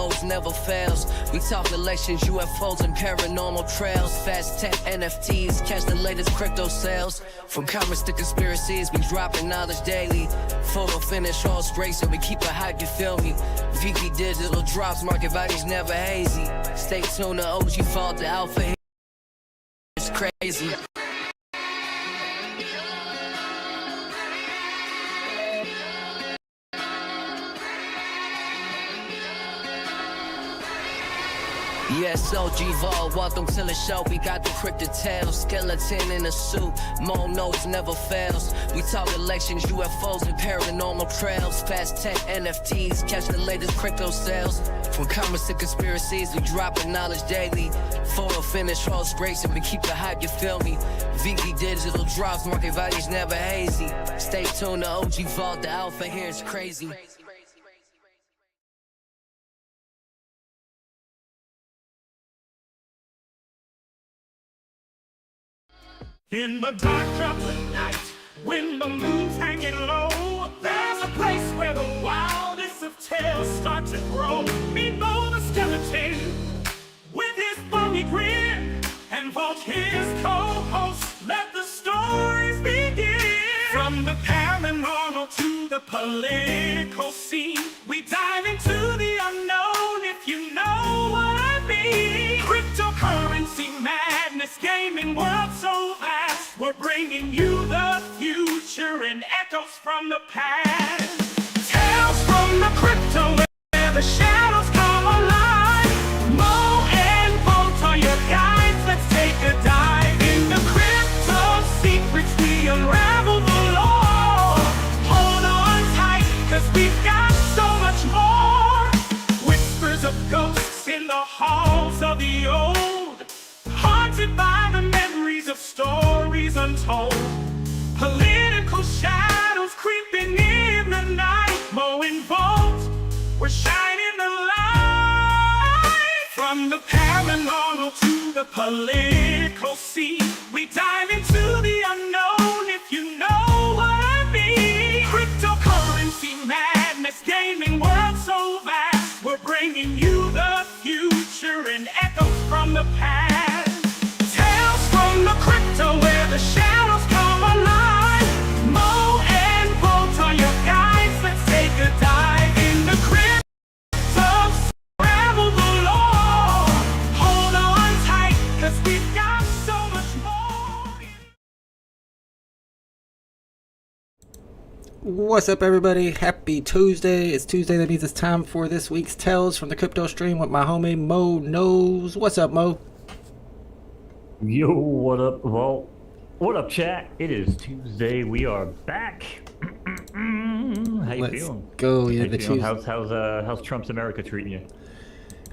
MoKnowz never fails. We talk elections, UFOs, and paranormal trails. Fast tech, NFTs, catch the latest crypto sales. From commerce to conspiracies, we dropping knowledge daily. Photo finish, horse racing, we keep it hype, you feel me? VeVe digital drops, market values never hazy. Stay tuned, the OG fault, the alpha here. It's crazy. Yes, OG Vol, welcome to the show. We got the cryptid tales, skeleton in a suit. MoKnowz never fails. We talk elections, UFOs, and paranormal trails. Fast tech, NFTs, catch the latest crypto sales. From commerce to conspiracies, we dropping knowledge daily. Photo finish, horse racing, we keep it hype, you feel me? VeVe digital drops, market values never hazy. Stay tuned, the OG Vault, the alpha here is crazy. In the dark of the night, when the moon's hanging low, there's a place where the wildest of tales start to grow. Me know the skeleton, with his bony grin, and Vault his co-host, let the stories begin. From the paranormal to the political scene, we dive into the unknown, if you know what I mean. Cryptocurrency madness, gaming world so vast, we're bringing you the future and echoes from the past. Tales from the crypto where the shadows come alive. Mo and Vault are your guides, let's take a dive. In the crypto secrets we unravel the law. Hold on tight, cause we've got so much more. Whispers of ghosts in the halls of the old, haunted by the memories of stories untold. Political shadows creeping in the night. Mo and Vault, we're shining the light. From the paranormal to the political scene, we dive into the unknown, if you know what I mean. Cryptocurrency madness, gaming world so vast, we're bringing you the future and echoes from the past. Tales from the crypto where the shadows come alive. Mo and Vault are your guides, let's take a dive. In the crypto, unravel the law. Hold on tight, cause we've got so much more. What's up, everybody? Happy Tuesday. It's Tuesday, that means it's time for this week's Tales from the Crypto Stream with my homie MoKnowz. What's up, Mo? Yo, what up, Vault? What up, chat? It is Tuesday. We are back. How you Let's feeling? go. Yeah, How you the feeling? Tuesday. How's Trump's America treating you?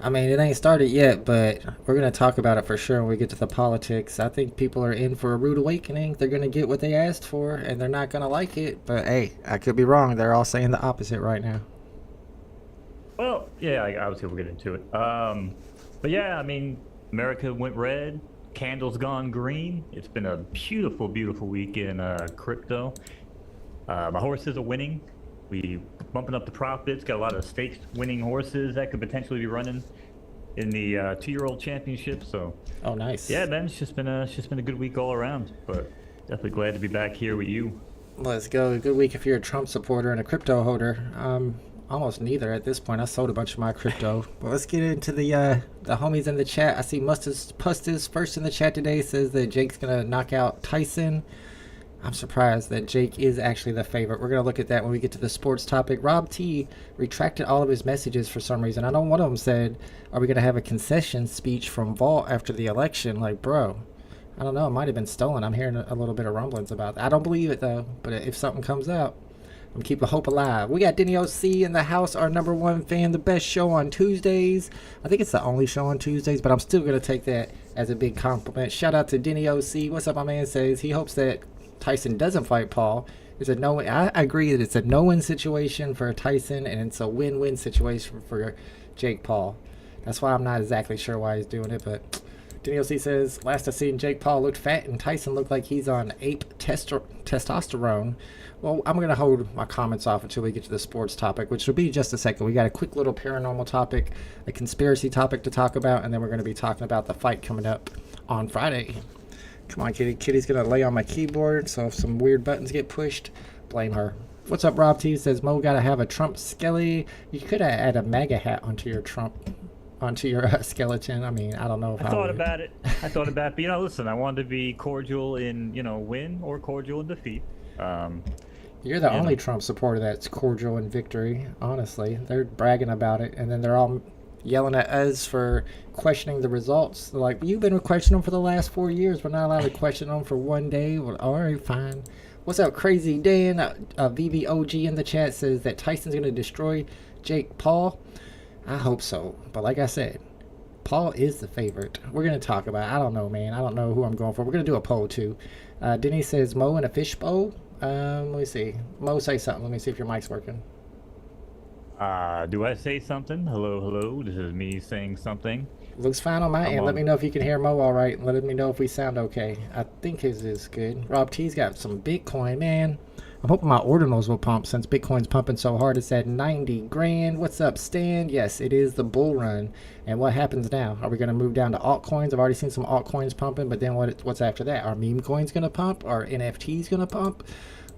I mean, it ain't started yet, but we're going to talk about it for sure when we get to the politics. I think people are in for a rude awakening. They're going to get what they asked for, and they're not going to like it. But, hey, I could be wrong. They're all saying the opposite right now. Well, yeah, obviously we'll get into it. But yeah, I mean, America went red. Candles gone green. It's been a beautiful, beautiful week in crypto. My horses are winning. We bumping up the profits. Got a lot of stakes winning horses that could potentially be running in the 2-year-old championship. So, oh, nice. Yeah, man, it's just been a good week all around. But definitely glad to be back here with you. Let's go. Good week if you're a Trump supporter and a crypto holder. Almost neither at this point. I sold a bunch of my crypto. But let's get into the homies in the chat. I see Pustis first in the chat today. Says that Jake's gonna knock out Tyson. I'm surprised that Jake is actually the favorite. We're gonna look at that when we get to the sports topic. Rob T retracted all of his messages for some reason. I know one of them said, "Are we gonna have a concession speech from Vault after the election?" Like, bro, I don't know. It might have been stolen. I'm hearing a little bit of rumblings about that. I don't believe it though. But if something comes out, I'm keeping hope alive. We got Denny OC in the house, our #1 fan, the best show on Tuesdays. I think it's the only show on Tuesdays, but I'm still going to take that as a big compliment. Shout out to Denny OC. What's up, my man? Says he hopes that Tyson doesn't fight Paul. It's a no. I agree that it's a no-win situation for Tyson, and it's a win-win situation for Jake Paul. That's why I'm not exactly sure why he's doing it, but DLC says, last I seen Jake Paul looked fat and Tyson looked like he's on ape testosterone. Well, I'm going to hold my comments off until we get to the sports topic, which will be just a second. We got a quick little paranormal topic, a conspiracy topic to talk about, and then we're going to be talking about the fight coming up on Friday. Come on, Kitty. Kitty's going to lay on my keyboard, so if some weird buttons get pushed, blame her. What's up, Rob T? Says, Mo got to have a Trump skelly. You could have add a MAGA hat onto your skeleton. I mean, I don't know if I thought about it. But listen, I wanted to be cordial in win or cordial in defeat. You're the only Trump supporter that's cordial in victory. Honestly, they're bragging about it, and then they're all yelling at us for questioning the results. They're like, you've been questioning them for the last 4 years. We're not allowed to question them for one day. Well, all right, fine. What's up, Crazy Dan? VeVe OG in the chat says that Tyson's going to destroy Jake Paul. I hope so. But like I said, Paul is the favorite. We're going to talk about it. I don't know, man. I don't know who I'm going for. We're going to do a poll, too. Denny says, Mo in a fishbowl. Let me see. Mo, say something. Let me see if your mic's working. Do I say something? Hello. This is me saying something. Looks fine on my end. Let me know if you can hear Mo all right. Let me know if we sound okay. I think his is good. Rob T's got some Bitcoin, man. I'm hoping my ordinals will pump since Bitcoin's pumping so hard. It's at 90 grand. What's up, Stan? Yes, it is the bull run. And what happens now? Are we going to move down to altcoins? I've already seen some altcoins pumping, but then what's after that? Are meme coins going to pump? Are NFTs going to pump?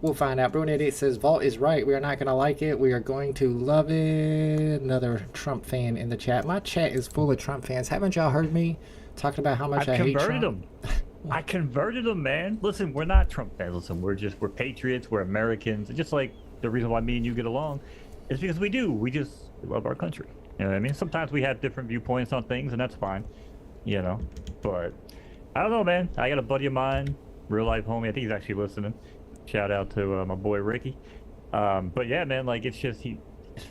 We'll find out. Brunette says, Vault is right. We are not going to like it. We are going to love it. Another Trump fan in the chat. My chat is full of Trump fans. Haven't y'all heard me talking about how much I hate Trump? I converted them, man. Listen, we're not Trump fans. Listen, we're patriots. We're Americans. Just like the reason why me and you get along is because we just love our country. You know what I mean? Sometimes we have different viewpoints on things, and that's fine. But I don't know, man. I got a buddy of mine, real life homie. I think he's actually listening. Shout out to my boy Ricky. But yeah, man, like he just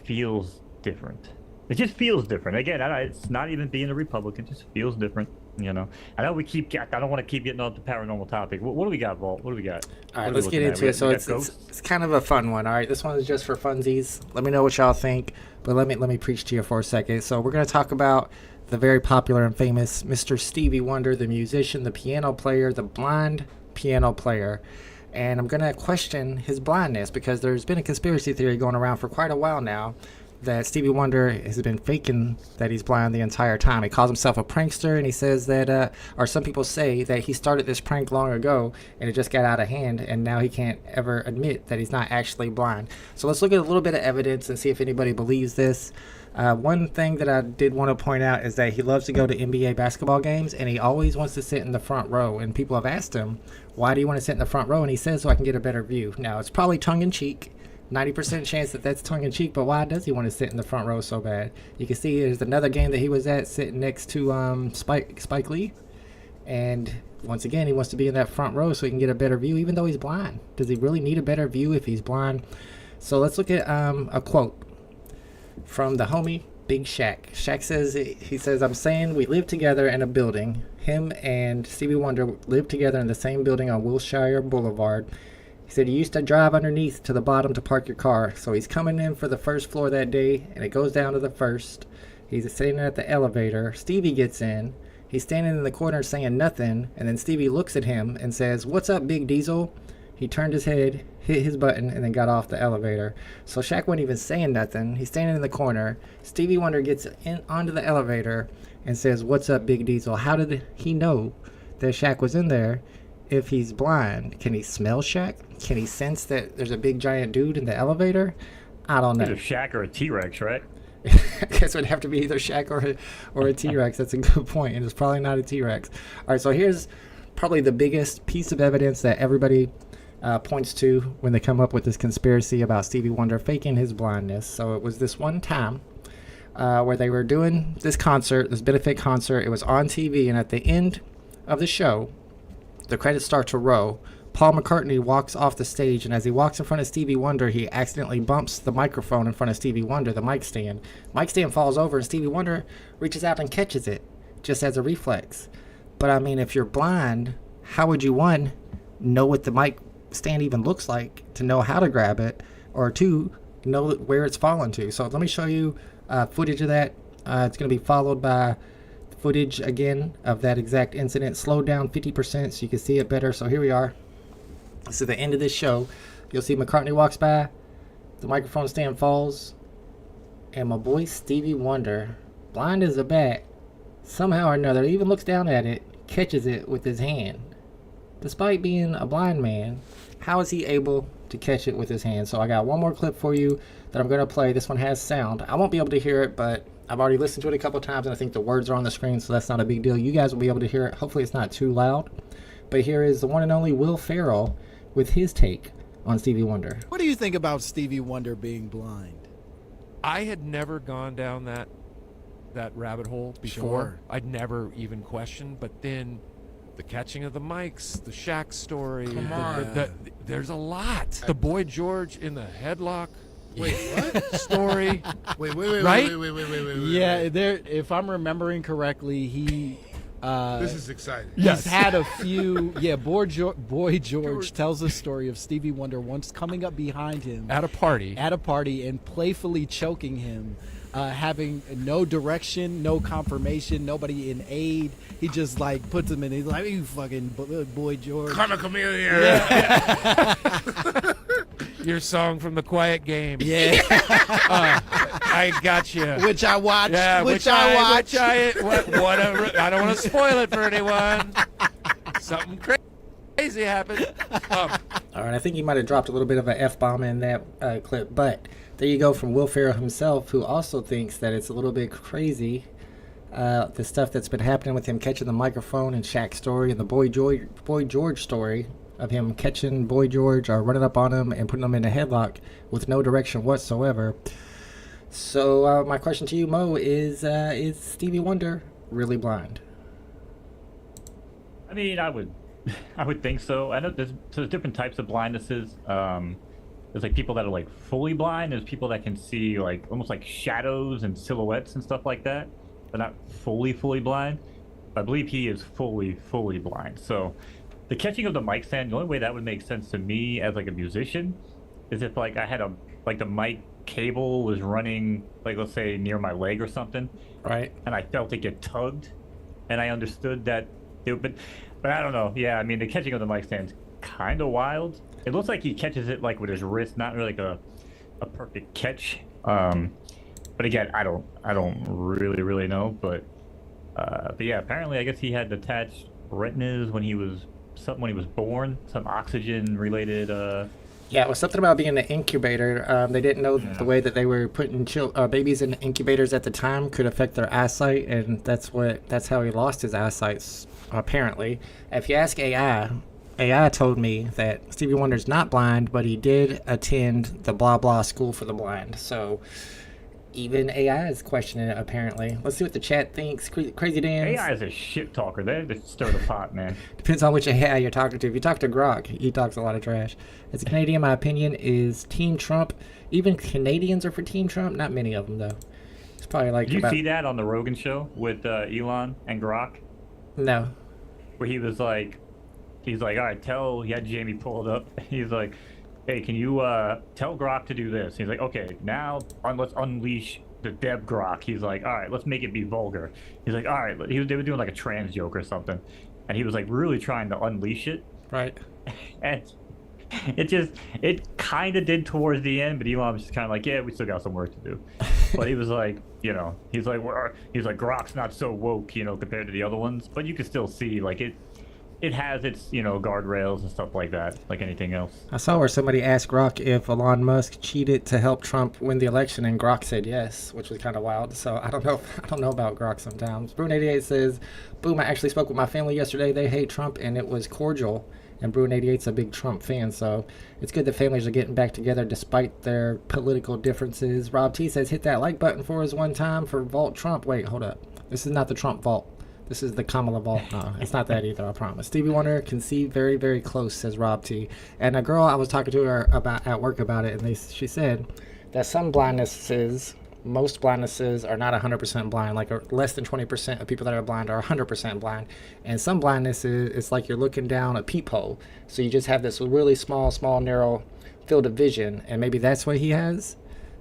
feels different. It just feels different. Again, it's not even being a Republican. It just feels different. I know I don't want to keep getting off the paranormal topic. What do we got, Vault? What do we got? All right, let's get into it. So it's kind of a fun one. All right, this one is just for funsies. Let me know what y'all think. But let me preach to you for a second. So we're gonna talk about the very popular and famous Mr. Stevie Wonder, the musician, the piano player, the blind piano player. And I'm going to question his blindness because there's been a conspiracy theory going around for quite a while now that Stevie Wonder has been faking that he's blind the entire time. He calls himself a prankster, and he says that, or some people say that he started this prank long ago and it just got out of hand, and now he can't ever admit that he's not actually blind. So let's look at a little bit of evidence and see if anybody believes this. One thing that I did want to point out is that he loves to go to NBA basketball games, and he always wants to sit in the front row. And people have asked him, why do you want to sit in the front row? And he says, so I can get a better view. Now, it's probably tongue-in-cheek, 90% chance that that's tongue-in-cheek, but why does he want to sit in the front row so bad? You can see there's another game that he was at sitting next to Spike Lee. And once again, he wants to be in that front row so he can get a better view, even though he's blind. Does he really need a better view if he's blind? So let's look at a quote from the homie Big Shaq. Shaq says, I'm saying we live together in a building. Him and Stevie Wonder lived together in the same building on Wilshire Boulevard. He said he used to drive underneath to the bottom to park your car. So he's coming in for the first floor that day, and it goes down to the first. He's sitting at the elevator. Stevie gets in. He's standing in the corner saying nothing, and then Stevie looks at him and says, what's up, Big Diesel? He turned his head, hit his button, and then got off the elevator. So Shaq wasn't even saying nothing. He's standing in the corner. Stevie Wonder gets onto the elevator and says, what's up, Big Diesel? How did he know that Shaq was in there if he's blind? Can he smell Shaq? Can he sense that there's a big giant dude in the elevator? I don't know. Either Shaq or a T-Rex, right? I guess it would have to be either Shaq or a T-Rex. That's a good point, and it's probably not a T-Rex. All right, so here's probably the biggest piece of evidence that everybody points to when they come up with this conspiracy about Stevie Wonder faking his blindness. So it was this one time where they were doing this concert, this benefit concert. It was on TV, and at the end of the show, the credits start to roll. Paul McCartney walks off the stage, and as he walks in front of Stevie Wonder, he accidentally bumps the microphone in front of Stevie Wonder, the mic stand. Mic stand falls over, and Stevie Wonder reaches out and catches it, just as a reflex. But I mean, if you're blind, how would you, one, know what the mic stand even looks like to know how to grab it, or two, know where it's fallen to? So let me show you footage of that. It's going to be followed by footage again of that exact incident, slowed down 50% so you can see it better. So here we are. This is the end of this show. You'll see McCartney walks by, the microphone stand falls, and my boy Stevie Wonder, blind as a bat, somehow or another, even looks down at it, catches it with his hand. Despite being a blind man, how is he able to catch it with his hand? So I got one more clip for you that I'm going to play. This one has sound. I won't be able to hear it, but I've already listened to it a couple times, and I think the words are on the screen, so that's not a big deal. You guys will be able to hear it. Hopefully it's not too loud. But here is the one and only Will Ferrell with his take on Stevie Wonder. What do you think about Stevie Wonder being blind? I had never gone down that rabbit hole before. Sure. I'd never even questioned, but then the catching of the mics, the Shaq story, there's a lot. The Boy George in the headlock. Wait, what? Story. Wait, Right? wait. Yeah, there. If I'm remembering correctly, he. This is exciting. He's had a few. Yeah, Boy George tells the story of Stevie Wonder once coming up behind him At a party. and playfully choking him, having no direction, no confirmation, nobody in aid. He just like puts him in. He's like, "You fucking Boy George." Come a chameleon. Your song from the Quiet Game. Yeah, I got you. which I watched. Yeah, which I watched. Whatever. I don't want to spoil it for anyone. Something crazy happened. All right, I think he might have dropped a little bit of an F-bomb in that clip, but there you go from Will Ferrell himself, who also thinks that it's a little bit crazy, the stuff that's been happening with him catching the microphone and Shaq's story and the Boy George story of him catching Boy George or running up on him and putting him in a headlock with no direction whatsoever. So my question to you, Mo, is Stevie Wonder really blind? I mean, I would think so. I know there's different types of blindnesses. There's like people that are like fully blind. There's people that can see like almost like shadows and silhouettes and stuff like that, but not fully blind. I believe he is fully blind. So the catching of the mic stand, the only way that would make sense to me as like a musician is if like I had the mic cable was running like, let's say, near my leg or something, Right. and I felt it get tugged, and I understood that but I don't know. Yeah, I mean, the catching of the mic stand's kind of wild. It looks like he catches it like with his wrist, not really like a perfect catch. But again, I don't really know. But yeah, apparently I guess he had detached retinas when he was born, some oxygen related. Yeah, it was something about being in an incubator. They didn't know the way that they were putting babies in incubators at the time could affect their eyesight, and that's how he lost his eyesight, apparently. If you ask AI told me that Stevie Wonder's not blind, but he did attend the blah blah school for the blind. So even AI is questioning it, apparently. Let's see what the chat thinks. Crazy Dan. AI is a shit talker. They just stir the pot, man. Depends on which AI you're talking to. If you talk to Grok, he talks a lot of trash. As a Canadian, my opinion is Team Trump. Even Canadians are for Team Trump. Not many of them, though. It's probably like. Did you see that on the Rogan show with Elon and Grok? No. Where he's like, all right, he had Jamie pull it up. He's like, hey, can you tell Grok to do this? He's like, okay, now let's unleash the Deb Grok. He's like, all right, let's make it be vulgar. He's like, all right, they were doing like a trans joke or something, and he was like really trying to unleash it. Right. And it kind of did towards the end, but Elon was just kind of like, yeah, we still got some work to do. But he was like, he's like Grok's not so woke, compared to the other ones, but you can still see like it has its, guardrails and stuff like that, like anything else. I saw where somebody asked Grok if Elon Musk cheated to help Trump win the election, and Grok said yes, which was kind of wild. So I don't know about Grok sometimes. Bruin88 says, boom, I actually spoke with my family yesterday. They hate Trump, and it was cordial. And Bruin88's a big Trump fan, so it's good that families are getting back together despite their political differences. Rob T says, hit that like button for us one time for Vault Trump. Wait, hold up. This is not the Trump Vault. This is the Kamala Vault. No, it's not that either, I promise. Stevie Wonder can see very, very close, says Rob T. And a girl, I was talking to her at work about it, and she said that some blindnesses, most blindnesses are not 100% blind. Like less than 20% of people that are blind are 100% blind. And some blindnesses, it's like you're looking down a peephole. So you just have this really small, narrow field of vision. And maybe that's what he has.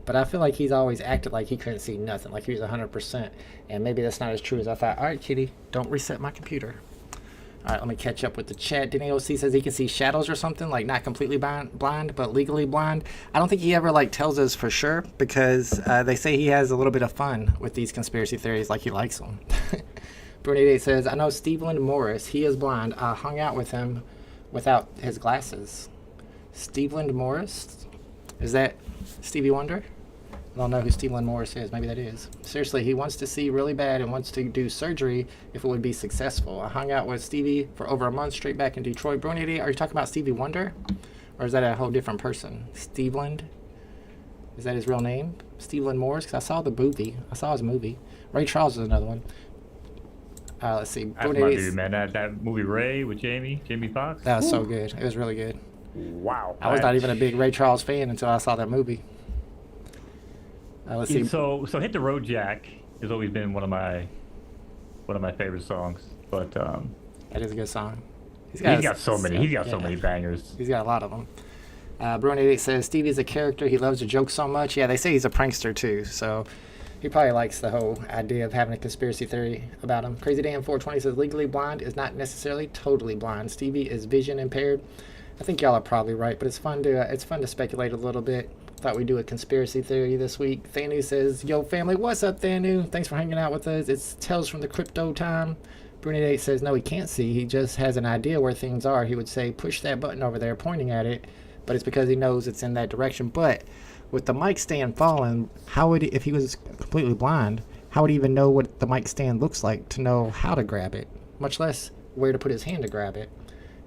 But I feel like he's always acted like he couldn't see nothing, like he was 100%. And maybe that's not as true as I thought. All right, Kitty, don't reset my computer. All right, let me catch up with the chat. Denny OC says he can see shadows or something, like not completely blind, but legally blind. I don't think he ever like tells us for sure, because they say he has a little bit of fun with these conspiracy theories, like he likes them. Brunette says, I know Stevland Morris. He is blind. I hung out with him without his glasses. Stevland Morris? Is that Stevie Wonder? I don't know who Stevland Morris is. Maybe that is. Seriously, he wants to see really bad and wants to do surgery if it would be successful. I hung out with Stevie for over a month straight back in Detroit. Brunette, are you talking about Stevie Wonder? Or is that a whole different person? Steveland? Is that his real name? Stevland Morris? Because I saw the movie. I saw his movie. Ray Charles is another one. Let's see. That's my dude, man. That movie Ray with Jamie Foxx. That was so good. It was really good. Wow. I was not even a big Ray Charles fan until I saw that movie. Let's see. So Hit the Road Jack has always been one of my favorite songs. But that is a good song. He's got so many bangers. He's got a lot of them. Brunette says Stevie's a character. He loves to joke so much. Yeah, they say he's a prankster too. So he probably likes the whole idea of having a conspiracy theory about him. Crazy Dan 420 says legally blind is not necessarily totally blind. Stevie is vision impaired. I think y'all are probably right, but it's fun to speculate a little bit. Thought we'd do a conspiracy theory this week. Thanu says, yo family, what's up Thanu? Thanks for hanging out with us. It's Tales from the Crypto time. Brunette says, no, he can't see. He just has an idea where things are. He would say, push that button over there, pointing at it, but it's because he knows it's in that direction. But with the mic stand falling, how would he, if he was completely blind, how would he even know what the mic stand looks like to know how to grab it, much less where to put his hand to grab it?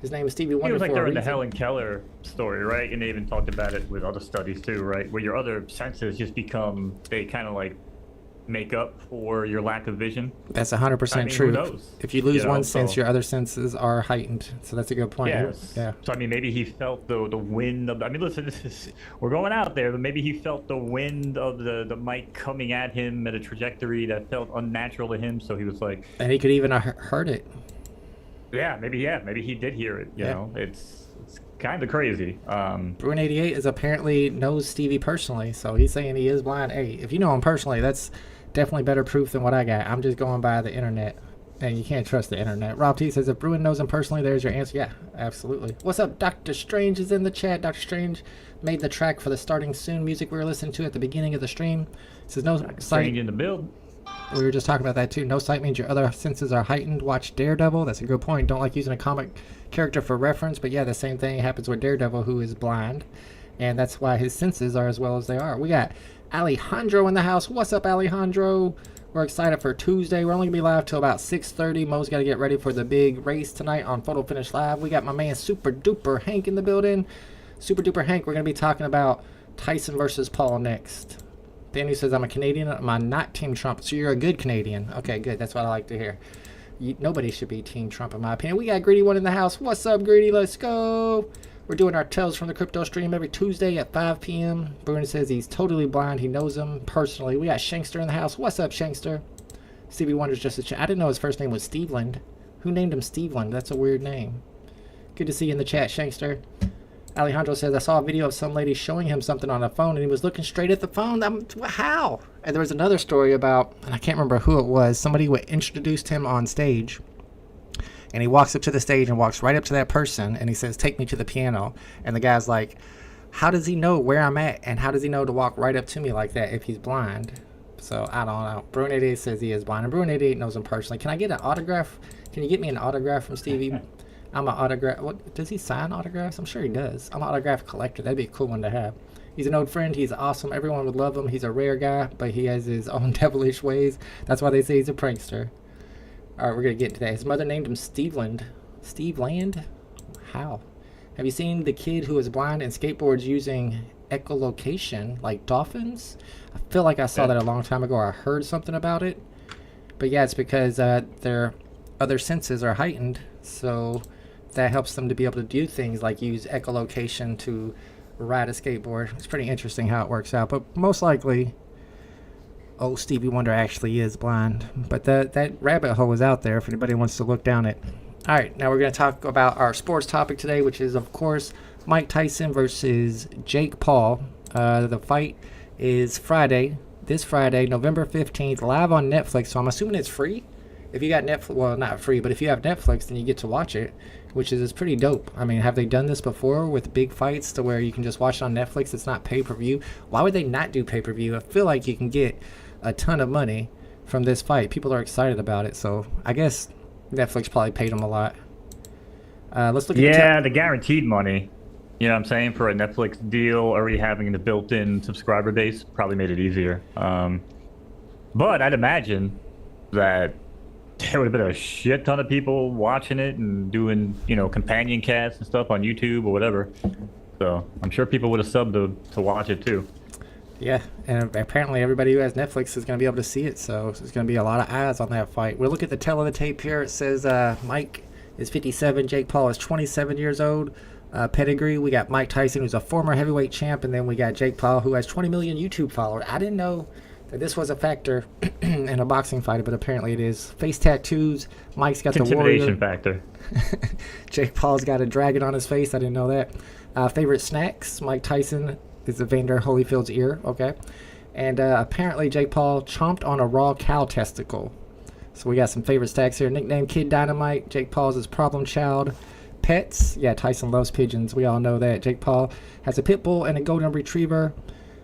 His name is Stevie Wonder. It was like for a during the reason. Helen Keller story, right? And they even talked about it with other studies too, right? Where your other senses just become, they kind of like make up for your lack of vision. That's 100% I mean, true. who knows? If you lose one sense, so, your other senses are heightened. So that's a good point. yes. Yeah. So I mean, maybe he felt the wind of. I mean, listen, we're going out there, but maybe he felt the wind of the mic coming at him at a trajectory that felt unnatural to him. So he was like, And he could even have heard it. maybe he did hear it. You know, it's kind of crazy. Bruin88 is apparently knows Stevie personally, so he's saying he is blind. Hey, if you know him personally, that's definitely better proof than what I got. I'm just going by the internet, and you can't trust the internet. Rob T says, if Bruin knows him personally, there's your answer. Yeah, absolutely. What's up? Dr. Strange is in the chat. Dr. Strange made the track for the Starting Soon music we were listening to at the beginning of the stream. Says, no sight. Strange in the build. We were just talking about that too. No sight means your other senses are heightened. Watch Daredevil. That's a good point. Don't like using a comic character for reference, but yeah, the same thing happens with Daredevil, who is blind, and that's why his senses are as well as they are. We got Alejandro in the house. What's up, Alejandro? We're excited for Tuesday. We're only gonna be live till about 6:30. Mo's got to get ready for the big race tonight on Photo Finish Live. We got my man Super Duper Hank in the building. Super Duper Hank. We're gonna be talking about Tyson versus Paul next. Danny says, I'm a Canadian. I'm not Team Trump. So you're a good Canadian. Okay, good. That's what I like to hear. Nobody should be Team Trump, in my opinion. We got Greedy One in the house. What's up, Greedy? Let's go. We're doing our Tales from the Crypto stream every Tuesday at 5 p.m. Bruin says he's totally blind. He knows him personally. We got Shankster in the house. What's up, Shankster? Stevie Wonder's just a I didn't know his first name was Steveland. Who named him Steveland? That's a weird name. Good to see you in the chat, Shankster. Alejandro says, I saw a video of some lady showing him something on a phone, and he was looking straight at the phone. How? And there was another story about, and I can't remember who it was, somebody introduced him on stage, and he walks up to the stage and walks right up to that person, and he says, take me to the piano. And the guy's like, how does he know where I'm at, and how does he know to walk right up to me like that if he's blind? So, I don't know. Bruin88 says he is blind, and Bruin88 knows him personally. Can I get an autograph? Can you get me an autograph from Stevie? I'm an autograph. What does he sign autographs? I'm sure he does. I'm an autograph collector. That'd be a cool one to have. He's an old friend. He's awesome. Everyone would love him. He's a rare guy, but he has his own devilish ways. That's why they say he's a prankster. All right, we're gonna get into that. His mother named him Steveland. Steveland? How? Have you seen the kid who is blind and skateboards using echolocation like dolphins? I feel like I saw that a long time ago. Or I heard something about it. But yeah, it's because their other senses are heightened, so that helps them to be able to do things like use echolocation to ride a skateboard. It's pretty interesting how it works out, but most likely, Stevie Wonder actually is blind. But that rabbit hole is out there if anybody wants to look down it. All right, now we're going to talk about our sports topic today, which is, of course, Mike Tyson versus Jake Paul. The fight is Friday, this Friday, November 15th, live on Netflix. So I'm assuming it's free. If you got Netflix, well, not free, but if you have Netflix, then you get to watch it, which is pretty dope. I mean, have they done this before with big fights to where you can just watch it on Netflix? It's not pay-per-view. Why would they not do pay-per-view? I feel like you can get a ton of money from this fight. People are excited about it, so I guess Netflix probably paid them a lot. Let's look at the guaranteed money. You know what I'm saying? For a Netflix deal, already having the built-in subscriber base probably made it easier. But I'd imagine that there would have been a shit ton of people watching it and doing, companion casts and stuff on YouTube or whatever. So I'm sure people would have subbed to watch it too. Yeah, and apparently everybody who has Netflix is going to be able to see it, so there's going to be a lot of eyes on that fight. We'll look at the tail of the tape here. It says Mike is 57, Jake Paul is 27 years old. Pedigree, we got Mike Tyson, who's a former heavyweight champ, and then we got Jake Paul, who has 20 million YouTube followers. I didn't know that this was a factor in a boxing fight, but apparently it is. Face tattoos, Mike's got the warrior. Intimidation factor. Jake Paul's got a dragon on his face. I didn't know that. Favorite snacks, Mike Tyson is Evander Holyfield's ear. Okay. And apparently Jake Paul chomped on a raw cow testicle. So we got some favorite snacks here. Nickname Kid Dynamite. Jake Paul's his problem child. Pets. Yeah, Tyson loves pigeons. We all know that. Jake Paul has a pit bull and a golden retriever.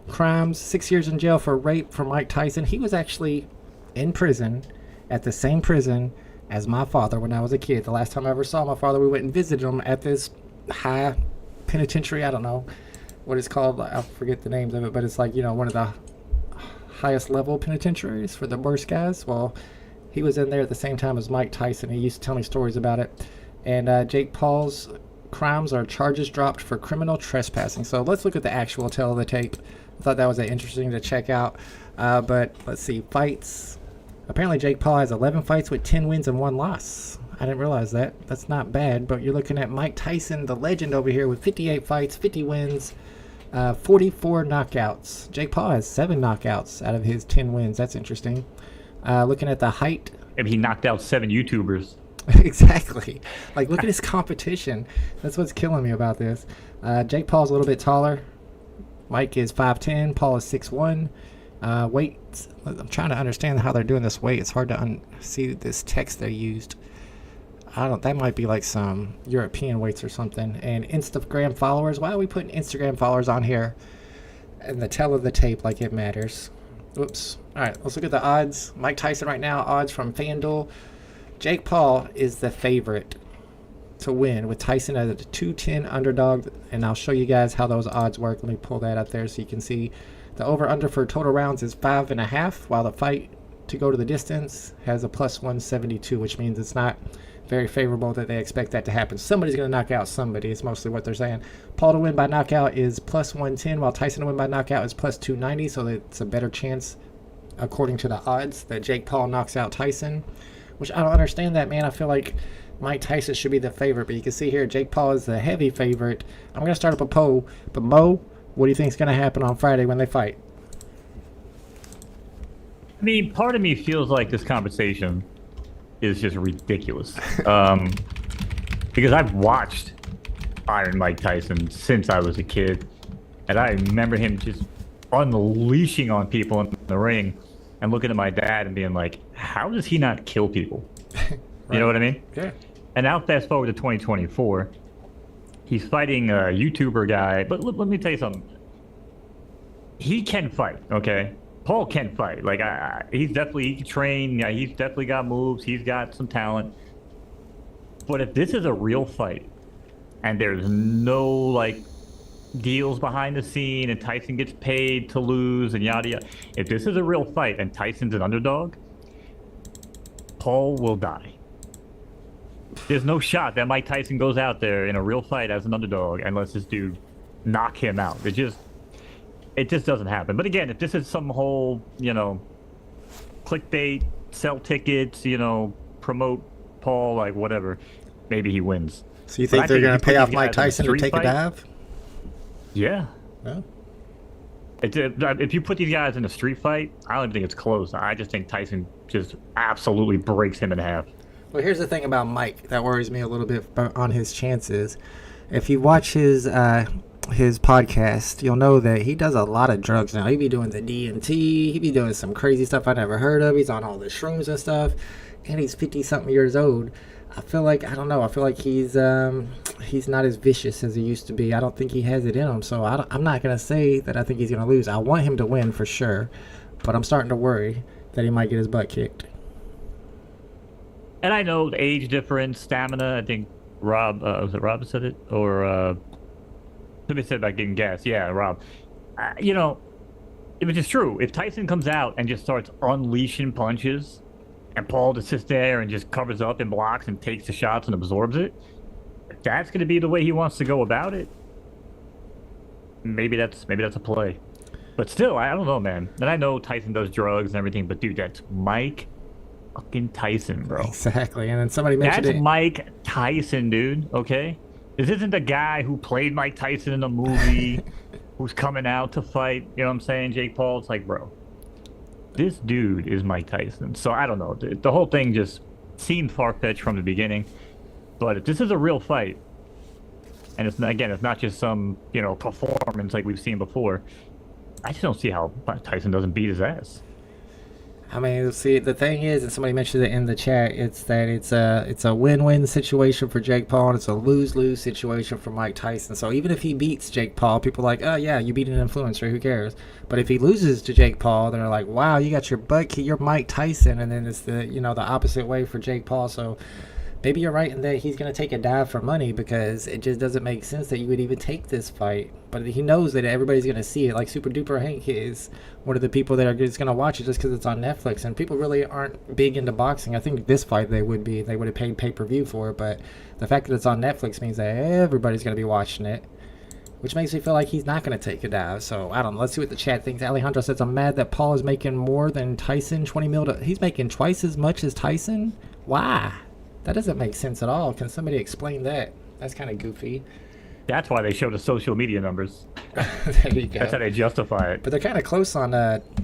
Crimes, 6 years in jail for rape for Mike Tyson. He was actually in prison at the same prison as my father when I was a kid. The last time I ever saw my father, we went and visited him at this high penitentiary. I don't know what it's called. I forget the names of it, but it's like, one of the highest level penitentiaries for the worst guys. Well, he was in there at the same time as Mike Tyson. He used to tell me stories about it. And Jake Paul's crimes are charges dropped for criminal trespassing. So let's look at the actual tail of the tape. I thought that was interesting to check out. But let's see, fights. Apparently Jake Paul has 11 fights with 10 wins and 1 loss. I didn't realize that. That's not bad. But you're looking at Mike Tyson, the legend over here, with 58 fights, 50 wins, 44 knockouts. Jake Paul has 7 knockouts out of his 10 wins. That's interesting. Looking at the height. And he knocked out 7 YouTubers. Exactly. Like, look at his competition. That's what's killing me about this. Jake Paul's a little bit taller. Mike is 5'10". Paul is 6'1". Weight. I'm trying to understand how they're doing this weight. It's hard to see this text they used. That might be like some European weights or something. And Instagram followers. Why are we putting Instagram followers on here? And the tail of the tape like it matters. Oops. All right, let's look at the odds. Mike Tyson right now, odds from FanDuel. Jake Paul is the favorite to win with Tyson as a 210 underdog, and I'll show you guys how those odds work. Let me pull that up there so you can see. The over-under for total rounds is 5.5, while the fight to go to the distance has a plus 172, which means it's not very favorable that they expect that to happen. Somebody's going to knock out somebody. It's mostly what they're saying. Paul to win by knockout is plus 110, while Tyson to win by knockout is plus 290, so it's a better chance, according to the odds, that Jake Paul knocks out Tyson, which I don't understand that, man. I feel like Mike Tyson should be the favorite, but you can see here Jake Paul is the heavy favorite. I'm going to start up a poll, but Mo, what do you think is going to happen on Friday when they fight? I mean, part of me feels like this conversation is just ridiculous. Because I've watched Iron Mike Tyson since I was a kid, and I remember him just unleashing on people in the ring and looking at my dad and being like, how does he not kill people? Right. You know what I mean? Yeah. And now fast forward to 2024, he's fighting a YouTuber guy. But let me tell you something. He can fight, okay? Paul can fight. Like, he can train. Yeah, he's definitely got moves. He's got some talent. But if this is a real fight, and there's no, like, deals behind the scene, and Tyson gets paid to lose, and yada yada. If this is a real fight, and Tyson's an underdog, Paul will die. There's no shot that Mike Tyson goes out there in a real fight as an underdog and lets this dude knock him out. It just doesn't happen. But again, if this is some whole, clickbait, sell tickets, promote Paul, like whatever, maybe he wins. So you think they're going to pay off Mike Tyson to take a dive? Yeah. Yeah. If you put these guys in a street fight, I don't even think it's close. I just think Tyson just absolutely breaks him in half. Well, here's the thing about Mike that worries me a little bit on his chances. If you watch his his podcast, you'll know that he does a lot of drugs now. He be doing the DMT. He be doing some crazy stuff I never heard of. He's on all the shrooms and stuff, and he's 50-something years old. I feel like, I don't know, I feel like he's not as vicious as he used to be. I don't think he has it in him, so I'm not going to say that I think he's going to lose. I want him to win for sure, but I'm starting to worry that he might get his butt kicked. And I know the age difference, stamina. I think Rob, was it Rob who said it? Or somebody said about getting gas. Yeah, Rob. You know, if it's just true, if Tyson comes out and just starts unleashing punches, and Paul just sits there and just covers up and blocks and takes the shots and absorbs it, if that's going to be the way he wants to go about it, maybe that's a play. But still, I don't know, man. And I know Tyson does drugs and everything, but dude, that's Mike fucking Tyson, bro. Exactly. And then somebody mentioned That's it. Mike Tyson, dude. Okay, this isn't the guy who played Mike Tyson in the movie, who's coming out to fight. You know what I'm saying, Jake Paul? It's like, bro, this dude is Mike Tyson. So I don't know. The whole thing just seemed far-fetched from the beginning. But if this is a real fight, and it's not just some performance like we've seen before, I just don't see how Tyson doesn't beat his ass. I mean, see, the thing is, and somebody mentioned it in the chat, it's that it's a win-win situation for Jake Paul, and it's a lose-lose situation for Mike Tyson. So even if he beats Jake Paul, people are like, oh yeah, you beat an influencer, who cares? But if he loses to Jake Paul, they're like, wow, you got your butt kicked, you're Mike Tyson, and then it's the the opposite way for Jake Paul. So maybe you're right in that he's going to take a dive for money, because it just doesn't make sense that you would even take this fight. But he knows that everybody's going to see it. Like Super Duper Hank is one of the people that are just going to watch it just because it's on Netflix. And people really aren't big into boxing. I think this fight they would be. They would have paid pay-per-view for it. But the fact that it's on Netflix means that everybody's going to be watching it, which makes me feel like he's not going to take a dive. So I don't know. Let's see what the chat thinks. Alejandro says, I'm mad that Paul is making more than Tyson. 20 mil. He's making twice as much as Tyson? Why? That doesn't make sense at all. Can somebody explain that? That's kind of goofy. That's why they show the social media numbers. There you go. That's how they justify it. But they're kind of close on,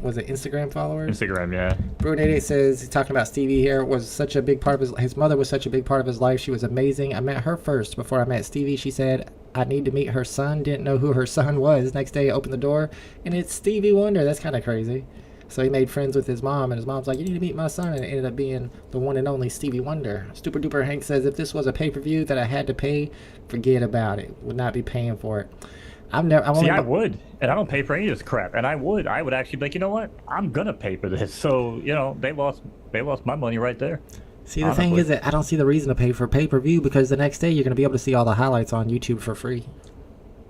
was it Instagram followers? Instagram, yeah. Bruin88 says, he's talking about Stevie here, was such a big part of his mother was such a big part of his life. She was amazing. I met her first before I met Stevie. She said, I need to meet her son. Didn't know who her son was. Next day, I opened the door, and it's Stevie Wonder. That's kind of crazy. So he made friends with his mom, and his mom's like, you need to meet my son, and it ended up being the one and only Stevie Wonder. Super Duper Hank says, if this was a pay-per-view that I had to pay, forget about it. Would not be paying for it. I would, and I don't pay for any of this crap, and I would actually be like, you know what, I'm gonna pay for this. So they lost my money right there. See, the thing is that I don't see the reason to pay for pay-per-view, because the next day you're going to be able to see all the highlights on YouTube for free.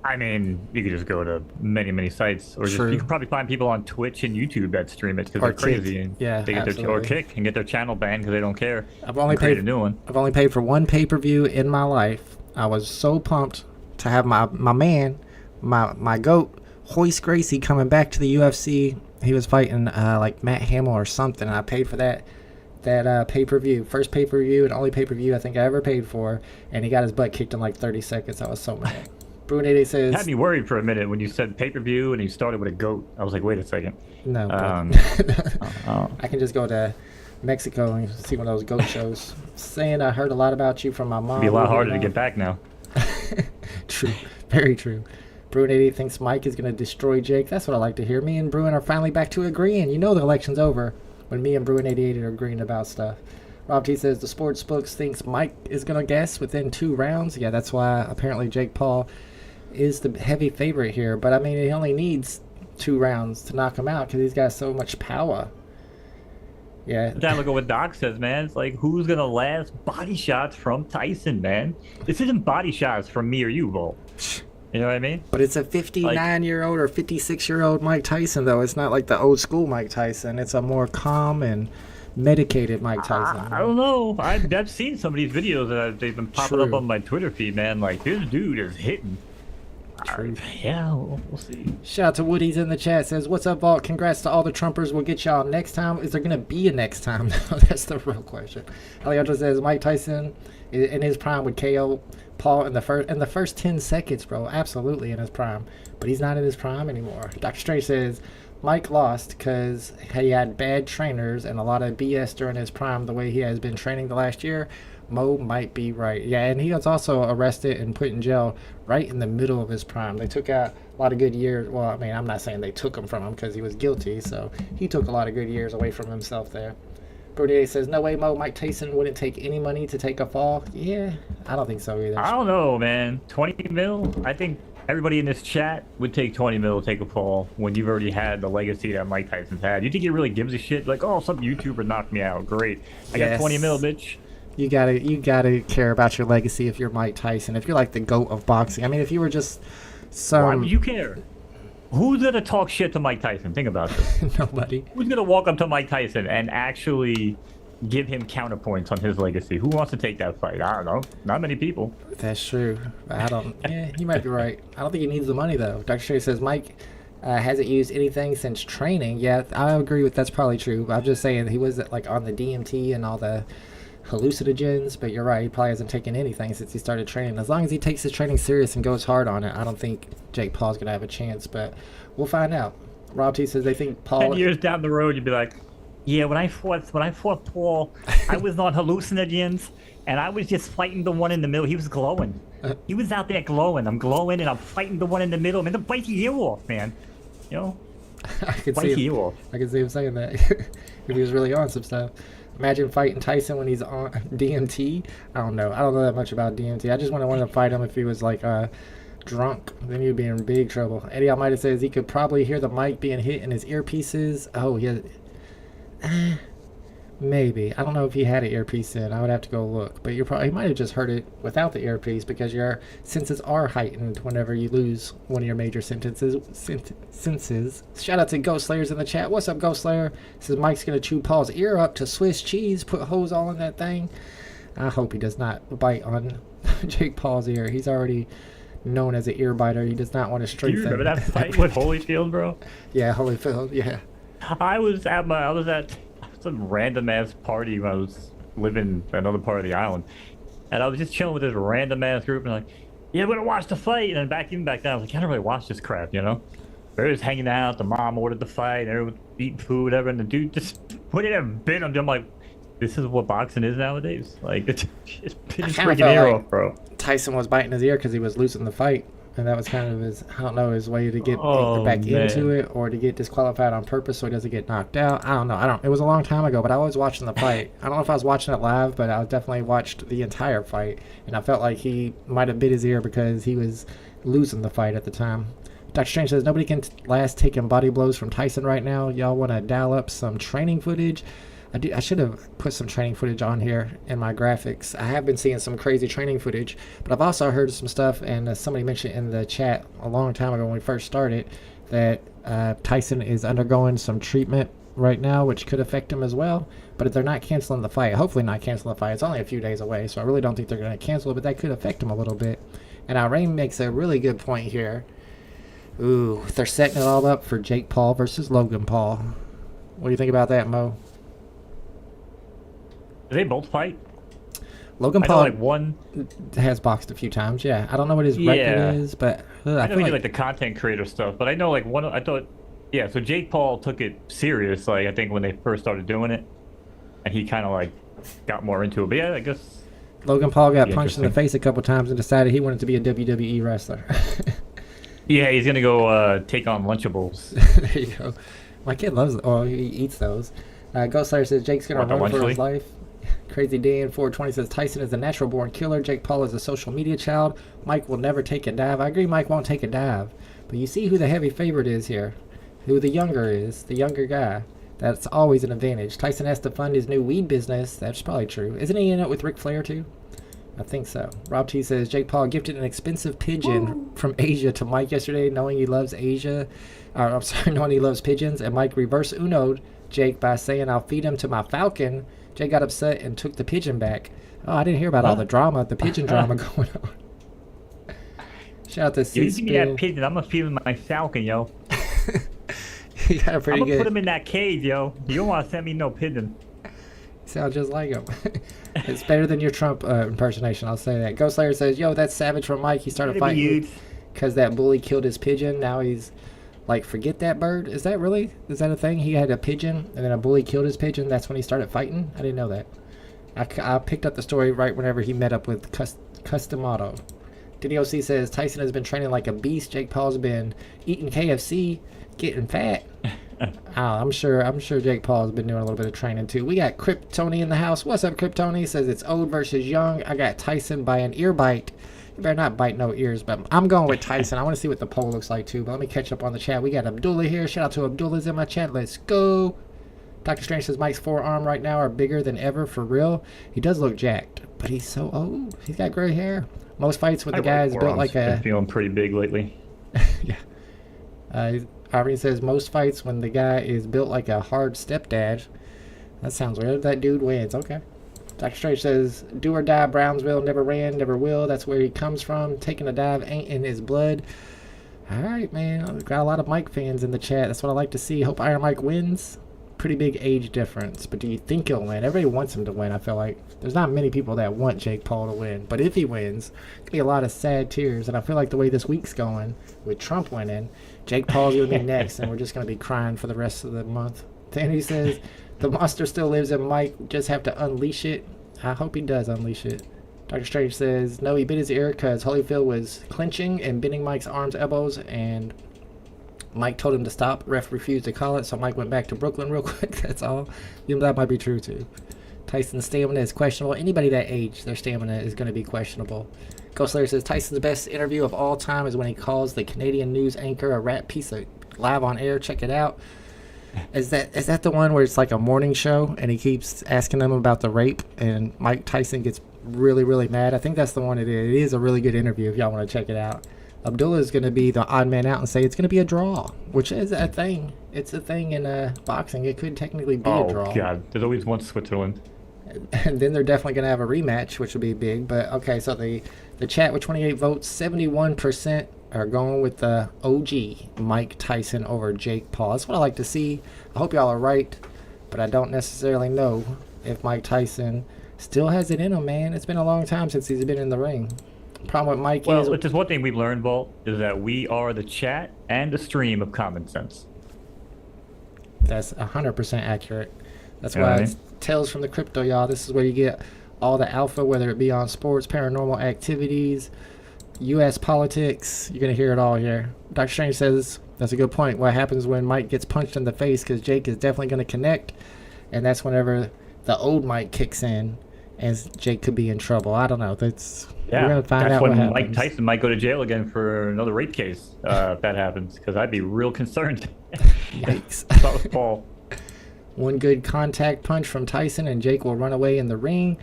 I mean, you could just go to many sites, or you could probably find people on Twitch and YouTube that stream it because they're crazy, and they get or Kick and get their channel banned because they don't care. I've only paid a new one. I've only paid for one pay-per-view in my life. I was so pumped to have my man, my goat, Hoist Gracie, coming back to the UFC. He was fighting like Matt Hamill or something, and I paid for that pay-per-view, first pay-per-view and only pay-per-view I think I ever paid for, and he got his butt kicked in like 30 seconds. I was so mad. Bruin88 says, had me worried for a minute when you said pay-per-view and you started with a goat. I was like, wait a second. No, I can just go to Mexico and see one of those goat shows. Saying I heard a lot about you from my mom. It'd be a lot harder to get back now. True, very true. Bruin88 thinks Mike is going to destroy Jake. That's what I like to hear. Me and Bruin are finally back to agreeing. You know the election's over when me and Bruin88 are agreeing about stuff. Rob T says the sports books thinks Mike is going to guess within 2 rounds. Yeah, that's why apparently Jake Paul is the heavy favorite here. But I mean, he only needs 2 rounds to knock him out because he's got so much power. Yeah. Then look at what Doc says, man. It's like, who's going to last body shots from Tyson, man? This isn't body shots from me or you, Vol. You know what I mean? But it's a 59-year-old or 56-year-old Mike Tyson, though. It's not like the old school Mike Tyson. It's a more calm and medicated Mike Tyson. I don't know. I've seen some of these videos that they've been popping up on my Twitter feed, man. Like, this dude is hitting. Yeah, we'll see. Shout out to Woody's in the chat. Says, what's up, Vault? Congrats to all the Trumpers. We'll get y'all next time. Is there going to be a next time? That's the real question. Alejandro says, Mike Tyson in his prime would KO Paul in the first 10 seconds, bro. Absolutely in his prime. But he's not in his prime anymore. Dr. Strange says, Mike lost because he had bad trainers and a lot of BS during his prime the way he has been training the last year. Mo might be right. Yeah, and he was also arrested and put in jail right in the middle of his prime. They took out a lot of good years. Well, I mean, I'm not saying they took him from him because he was guilty, so he took a lot of good years away from himself there. Brunier says, no way, Mo. Mike Tyson wouldn't take any money to take a fall. Yeah, I don't think so either. I don't know, man. 20 mil? I think everybody in this chat would take 20 mil to take a fall when you've already had the legacy that Mike Tyson's had. You think he really gives a shit? Like, oh, some YouTuber knocked me out. Great. I got 20 mil, bitch. You gotta care about your legacy if you're Mike Tyson. If you're like the GOAT of boxing. I mean, if you were just some... Why would you care? Who's gonna talk shit to Mike Tyson? Think about this. Nobody. Who's gonna walk up to Mike Tyson and actually give him counterpoints on his legacy? Who wants to take that fight? I don't know. Not many people. That's true. I don't... Yeah, you might be right. I don't think he needs the money, though. Dr. Shay says, Mike hasn't used anything since training. Yeah, I agree with that's probably true. I'm just saying he was like on the DMT and all the hallucinogens, but you're right, he probably hasn't taken anything since he started training. As long as he takes his training serious and goes hard on it, I don't think Jake Paul's gonna have a chance, but we'll find out. Rob T says they think Paul 10 years down the road you'd be like, yeah, when I fought Paul, I was on hallucinogens and I was just fighting the one in the middle. He was glowing. He was out there glowing. I'm glowing and I'm fighting the one in the middle. Man, the bite your ear off, man. You know? I can see him saying that if he was really on some stuff. Imagine fighting Tyson when he's on DMT. I don't know that much about DMT. I just want to fight him if he was like drunk. Then he'd be in big trouble. Eddie Almeida says he could probably hear the mic being hit in his earpieces. Oh, yeah. Maybe. I don't know if he had an earpiece in. I would have to go look. But he might have just heard it without the earpiece because your senses are heightened whenever you lose one of your major senses. Shout out to Ghost Slayers in the chat. What's up, Ghost Slayer? Says Mike's going to chew Paul's ear up to Swiss cheese, put holes all in that thing. I hope he does not bite on Jake Paul's ear. He's already known as an ear biter. He does not want to strengthen. Do you remember that fight with Holyfield, bro? Yeah, Holyfield, yeah. I was at some random ass party when I was living in another part of the island, and I was just chilling with this random ass group and like, yeah, we're gonna watch the fight. And even back then I was like, I don't really watch this crap, you know. They was hanging out, the mom ordered the fight, and everyone was eating food, whatever, and the dude just put it in a bin. I'm like, this is what boxing is nowadays. Like, it's freaking ear off, bro. Tyson was biting his ear because he was losing the fight. And that was kind of his, I don't know, his way to get back into it or to get disqualified on purpose so he doesn't get knocked out. I don't know. It was a long time ago, but I was watching the fight. I don't know if I was watching it live, but I definitely watched the entire fight. And I felt like he might have bit his ear because he was losing the fight at the time. Dr. Strange says, nobody can last taking body blows from Tyson right now. Y'all want to dial up some training footage? I should have put some training footage on here in my graphics. I have been seeing some crazy training footage, but I've also heard some stuff, and somebody mentioned in the chat a long time ago when we first started that Tyson is undergoing some treatment right now, which could affect him as well. But if they're not canceling the fight, hopefully not canceling the fight. It's only a few days away, so I really don't think they're going to cancel it, but that could affect him a little bit. And Irene makes a really good point here. Ooh, they're setting it all up for Jake Paul versus Logan Paul. What do you think about that, Mo? Do they both fight? Logan Paul like one has boxed a few times. Yeah, I don't know what his record is, but I know he did like the content creator stuff. But I know like one. I thought, yeah. So Jake Paul took it serious. Like I think when they first started doing it, and he kind of like got more into it. But yeah, I guess Logan Paul got punched in the face a couple times and decided he wanted to be a WWE wrestler. Yeah, he's gonna go take on Lunchables. There you go. My kid loves. Oh, he eats those. Ghost Slayer says Jake's gonna run for his life. Crazy Dan 420 says Tyson is a natural born killer. Jake Paul is a social media child. Mike will never take a dive. I agree Mike won't take a dive. But you see who the heavy favorite is here. Who the younger guy. That's always an advantage. Tyson has to fund his new weed business. That's probably true. Isn't he in it with Ric Flair too? I think so. Rob T says Jake Paul gifted an expensive pigeon from Asia to Mike yesterday, knowing he loves knowing he loves pigeons. And Mike reverse Uno'd Jake by saying, I'll feed him to my falcon. Jake got upset and took the pigeon back. Oh, I didn't hear about all the drama, the pigeon drama going on. Shout out to C-Spin. You give me that pigeon, I'm going to feed him my falcon, yo. You got a pretty good... I'm going to put him in that cage, yo. You don't want to send me no pigeon. Sound just like him. It's better than your Trump impersonation, I'll say that. Ghost Slayer says, yo, that's savage from Mike. He started fighting because that bully killed his pigeon. Now he's Like, forget that bird. Is that a thing? He had a pigeon, and then a bully killed his pigeon. That's when he started fighting? I didn't know that. I picked up the story right whenever he met up with Customato. Diddy OC says, Tyson has been training like a beast. Jake Paul's been eating KFC, getting fat. I'm sure Jake Paul's been doing a little bit of training too. We got Cryptony in the house. What's up, Cryptony? Says it's old versus young. I got Tyson by an ear bite. You better not bite no ears, but I'm going with Tyson. I want to see what the poll looks like too, but let me catch up on the chat. We got Abdullah here. Shout out to Abdullah's in my chat. Let's go. Dr. Strange says Mike's forearm right now are bigger than ever for real. He does look jacked, but he's so old. He's got gray hair. Most fights with the guys built like a... Been feeling pretty big lately. Yeah. Irene says most fights when the guy is built like a hard stepdad. That sounds weird. That dude wins. Okay. Dr. Strange says, do or die, Brownsville, never ran, never will. That's where he comes from. Taking a dive ain't in his blood. All right, man. I've got a lot of Mike fans in the chat. That's what I like to see. Hope Iron Mike wins. Pretty big age difference. But do you think he'll win? Everybody wants him to win, I feel like. There's not many people that want Jake Paul to win. But if he wins, it's going to be a lot of sad tears. And I feel like the way this week's going, with Trump winning, Jake Paul's going to be next. And we're just going to be crying for the rest of the month. Danny says, the monster still lives in Mike. Just have to unleash it. I hope he does unleash it. Dr. Strange says, no, he bit his ear because Holyfield was clinching and bending Mike's arms, elbows, and Mike told him to stop. Ref refused to call it, so Mike went back to Brooklyn real quick. That's all. That might be true, too. Tyson's stamina is questionable. Anybody that age, their stamina is going to be questionable. Ghost Slayer says, Tyson's best interview of all time is when he calls the Canadian news anchor a rat piece of live on air. Check it out. Is that the one where it's like a morning show and he keeps asking them about the rape and Mike Tyson gets really, really mad? I think that's the one it is. It is a really good interview if y'all want to check it out. Abdullah is going to be the odd man out and say it's going to be a draw, which is a thing. It's a thing in boxing. It could technically be a draw. Oh, God. There's always one Switzerland. And then they're definitely going to have a rematch, which will be big. But, okay, so the chat with 28 votes, 71% are going with the OG Mike Tyson over Jake Paul. That's what I like to see. I hope y'all are right, but I don't necessarily know if Mike Tyson still has it in him, man. It's been a long time since he's been in the ring. Problem with Mike is... Well, just one thing we've learned, Walt, is that we are the chat and the stream of common sense. That's 100% accurate. That's why it's Tales from the Crypto, y'all. This is where you get all the alpha, whether it be on sports, paranormal activities, U.S. politics. You're going to hear it all here. Dr. Strange says that's a good point. What happens when Mike gets punched in the face, because Jake is definitely going to connect, and that's whenever the old Mike kicks in, and Jake could be in trouble. I don't know. We're going to find out what happens. Mike Tyson might go to jail again for another rape case if that happens, because I'd be real concerned. Yikes. About Paul. One good contact punch from Tyson, and Jake will run away in the ring.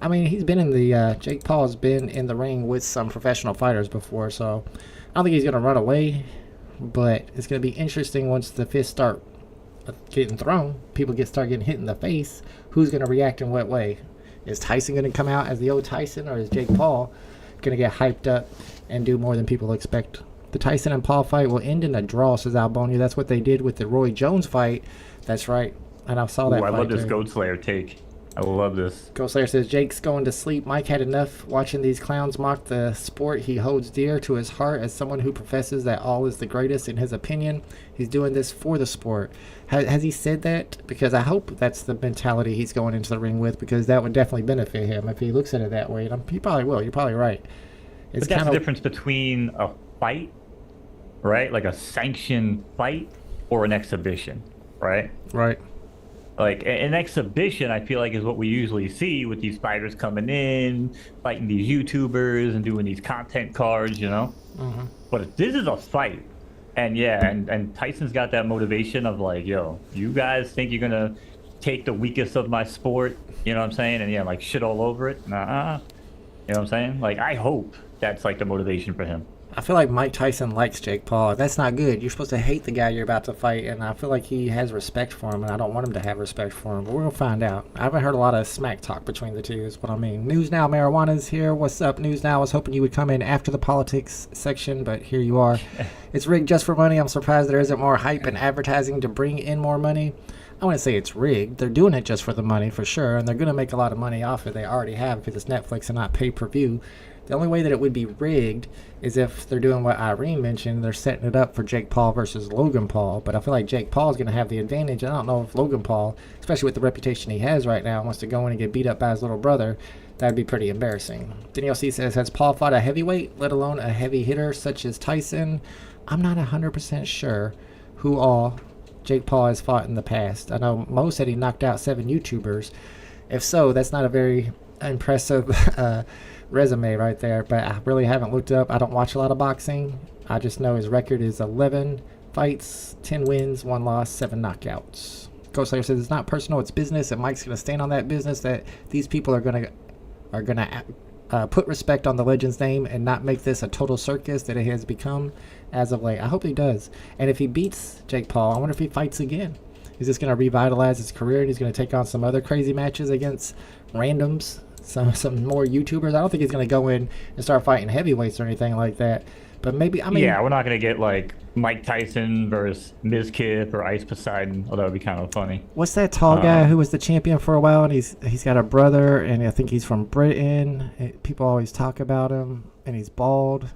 I mean, he's been in the Jake Paul's been in the ring with some professional fighters before, so I don't think he's gonna run away. But it's gonna be interesting once the fists start getting thrown. People start getting hit in the face. Who's gonna react in what way? Is Tyson gonna come out as the old Tyson, or is Jake Paul gonna get hyped up and do more than people expect? The Tyson and Paul fight will end in a draw, says Albonia. That's what they did with the Roy Jones fight. That's right, and I saw that. I fight love this too. Goat Slayer take. I love this. Ghost Slayer says, Jake's going to sleep. Mike had enough watching these clowns mock the sport he holds dear to his heart as someone who professes that all is the greatest in his opinion. He's doing this for the sport. Has he said that? Because I hope that's the mentality he's going into the ring with, because that would definitely benefit him if he looks at it that way. And he probably will. You're probably right. But that's the difference between a fight, right? Like a sanctioned fight, or an exhibition, right? Right. Like an exhibition, I feel like is what we usually see with these fighters coming in, fighting these YouTubers and doing these content cards, you know. Mm-hmm. But if this is a fight, and Tyson's got that motivation of like, yo, you guys think you're gonna take the weakest of my sport, you know what I'm saying? And like shit all over it, nah. You know what I'm saying? Like, I hope that's like the motivation for him. I feel like Mike Tyson likes Jake Paul. That's not good. You're supposed to hate the guy you're about to fight, and I feel like he has respect for him, and I don't want him to have respect for him, but we're going to find out. I haven't heard a lot of smack talk between the two, is what I mean. News Now Marijuana's here. What's up, News Now? I was hoping you would come in after the politics section, but here you are. It's rigged just for money. I'm surprised there isn't more hype and advertising to bring in more money. I wouldn't say it's rigged. They're doing it just for the money for sure, and they're going to make a lot of money off it. They already have because it's Netflix and not pay-per-view. The only way that it would be rigged is if they're doing what Irene mentioned. They're setting it up for Jake Paul versus Logan Paul. But I feel like Jake Paul is going to have the advantage. I don't know if Logan Paul, especially with the reputation he has right now, wants to go in and get beat up by his little brother. That'd be pretty embarrassing. Danielle C says, has Paul fought a heavyweight, let alone a heavy hitter such as Tyson? I'm not 100% sure who all Jake Paul has fought in the past. I know Mo said he knocked out 7 YouTubers. If so, that's not a very impressive resume right there, but I really haven't looked up. I don't watch a lot of boxing. I just know his record is 11 fights, 10 wins, 1 loss, 7 knockouts. Ghost Slayer says it's not personal, it's business, and Mike's going to stand on that business, that these people are going to put respect on the legend's name and not make this a total circus that it has become as of late. I hope he does. And if he beats Jake Paul, I wonder if he fights again. Is this going to revitalize his career and he's going to take on some other crazy matches against randoms, some more YouTubers? I don't think he's going to go in and start fighting heavyweights or anything like that. But maybe, I mean... Yeah, we're not going to get, like, Mike Tyson versus Mizkif or Ice Poseidon, although it would be kind of funny. What's that tall guy who was the champion for a while, and he's got a brother, and I think he's from Britain. People always talk about him, and he's bald.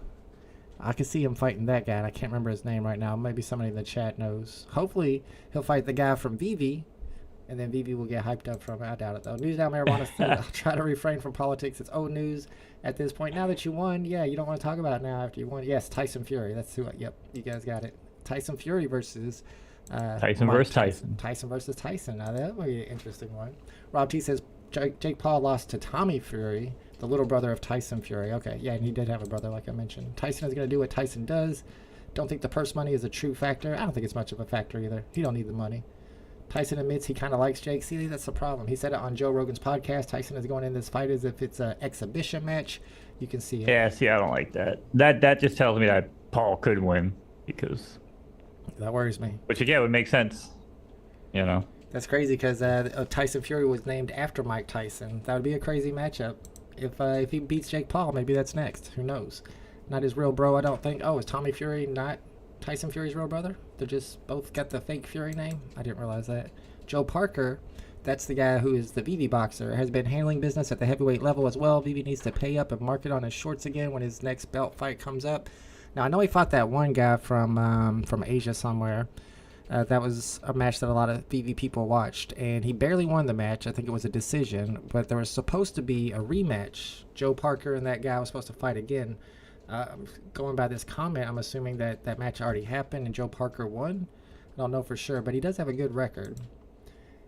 I could see him fighting that guy, and I can't remember his name right now. Maybe somebody in the chat knows. Hopefully, he'll fight the guy from VeVe, and then VeVe will get hyped up from it. I doubt it, though. News Now Marijuana said, I'll try to refrain from politics. It's old news at this point. Now that you won, yeah, you don't want to talk about it now after you won. Yes, Tyson Fury. That's who. Yep, you guys got it. Tyson Fury versus... Tyson versus Tyson. Tyson versus Tyson. Now, that might be an interesting one. Rob T says, Jake Paul lost to Tommy Fury, the little brother of Tyson Fury. Okay, yeah, and he did have a brother, like I mentioned. Tyson is going to do what Tyson does. Don't think the purse money is a true factor. I don't think it's much of a factor either. He don't need the money. Tyson admits he kind of likes Jake. See, that's the problem. He said it on Joe Rogan's podcast. Tyson is going in this fight as if it's an exhibition match. You can see it. Yeah, see, I don't like that. That just tells me that Paul could win, because... That worries me. Which, again, would make sense, you know? That's crazy, because Tyson Fury was named after Mike Tyson. That would be a crazy matchup. If he beats Jake Paul, maybe that's next. Who knows? Not his real bro, I don't think. Oh, is Tommy Fury not Tyson Fury's real brother? They just both got the fake Fury name? I didn't realize that. Joe Parker, that's the guy who is the VeVe boxer, has been handling business at the heavyweight level as well. VeVe needs to pay up and market on his shorts again when his next belt fight comes up. Now, I know he fought that one guy from Asia somewhere. That was a match that a lot of VeVe people watched, and he barely won the match. I think it was a decision, but there was supposed to be a rematch. Joe Parker and that guy was supposed to fight again. Going by this comment, I'm assuming that that match already happened and Joe Parker won. I don't know for sure, but he does have a good record.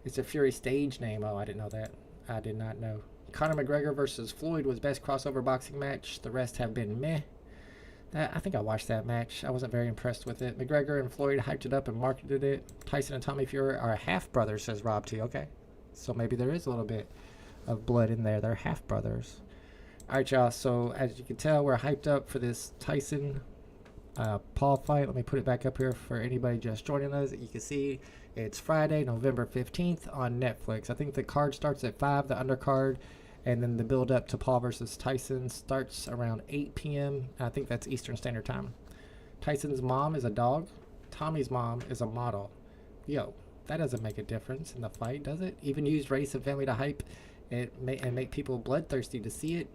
It's a Fury stage name. Oh, I didn't know that. I did not know. Conor McGregor versus Floyd was best crossover boxing match. The rest have been meh. I think I watched that match. I wasn't very impressed with it. McGregor and Floyd hyped it up and marketed it. Tyson and Tommy Fury are half-brothers, says Rob T. Okay. So maybe there is a little bit of blood in there. They're half-brothers. All right, y'all. So as you can tell, we're hyped up for this Tyson Paul fight. Let me put it back up here for anybody just joining us. You can see it's Friday, November 15th on Netflix. I think the card starts at 5, the undercard. And then the build up to Paul versus Tyson starts around 8 p.m. I think that's Eastern Standard Time. Tyson's mom is a dog. Tommy's mom is a model. Yo, that doesn't make a difference in the fight, does it? Even use race and family to hype it and make people bloodthirsty to see it.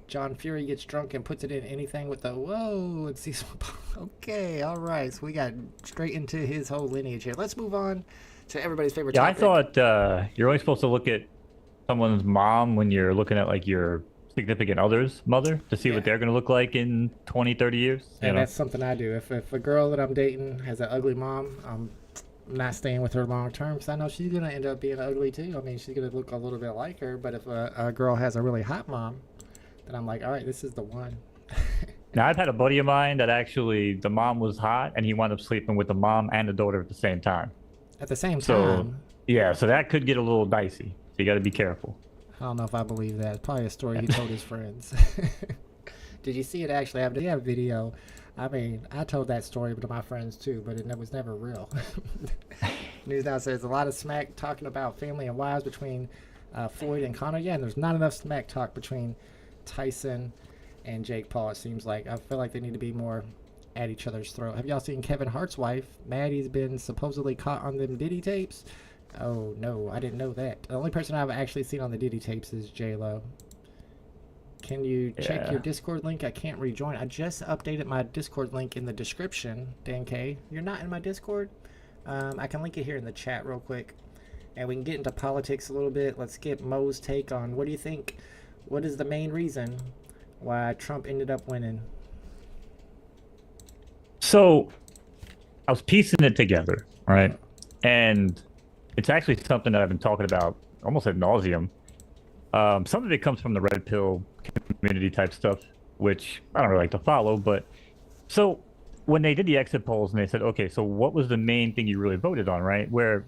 John Fury gets drunk and puts it in anything with the whoa and sees. Okay, all right. So we got straight into his whole lineage here. Let's move on to everybody's favorite topic. I thought you're only supposed to look at someone's mom when you're looking at like your significant other's mother to see what they're going to look like in 20-30 years. And that's something I do. If a girl that I'm dating has an ugly mom, I'm not staying with her long term because I know she's going to end up being ugly too. I mean, she's going to look a little bit like her, but if a girl has a really hot mom, then I'm like, all right, this is the one. Now, I've had a buddy of mine that actually the mom was hot and he wound up sleeping with the mom and the daughter at the same time. At the same time? So, yeah, so that could get a little dicey. So you got to be careful. I don't know if I believe that. Probably a story he told his friends. Did you see it actually? Did you have video? I mean, I told that story to my friends too, but it was never real. News Now says a lot of smack talking about family and wives between Floyd and Conor. Yeah, and there's not enough smack talk between Tyson and Jake Paul, it seems like. I feel like they need to be more at each other's throat. Have y'all seen Kevin Hart's wife? Maddie's been supposedly caught on them Diddy tapes. Oh no, I didn't know that. The only person I've actually seen on the Diddy tapes is J-Lo. Can you check Yeah. your Discord link? I can't rejoin. I just updated my Discord link in the description, Dan K. You're not in my Discord? I can link it here in the chat real quick. And we can get into politics a little bit. Let's get Mo's take on what do you think? What is the main reason why Trump ended up winning? So I was piecing it together, right? And it's actually something that I've been talking about almost ad nauseum. Some of it comes from the red pill community type stuff, which I don't really like to follow. But so when they did the exit polls and they said, okay, so what was the main thing you really voted on, right? Where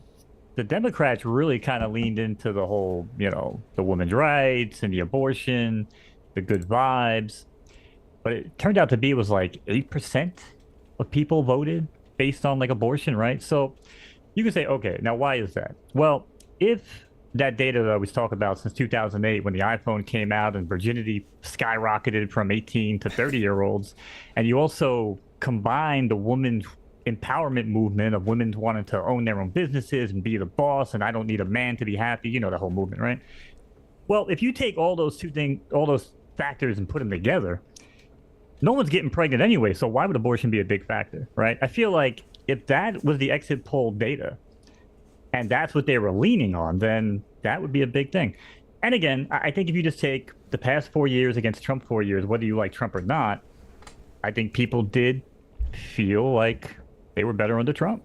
the Democrats really kind of leaned into the whole, the women's rights and the abortion, the good vibes. But it turned out to be was like 8% of people voted based on like abortion, right? So you can say, okay, now why is that? Well, if that data that we talked about since 2008 when the iPhone came out and virginity skyrocketed from 18 to 30-year-olds, and you also combine the women's empowerment movement of women wanting to own their own businesses and be the boss, and I don't need a man to be happy, the whole movement, right? Well, if you take all those factors and put them together, no one's getting pregnant anyway, so why would abortion be a big factor, right? I feel like if that was the exit poll data and that's what they were leaning on, then that would be a big thing. And again, I think if you just take the past 4 years against Trump 4 years, whether you like Trump or not, I think people did feel like they were better under Trump.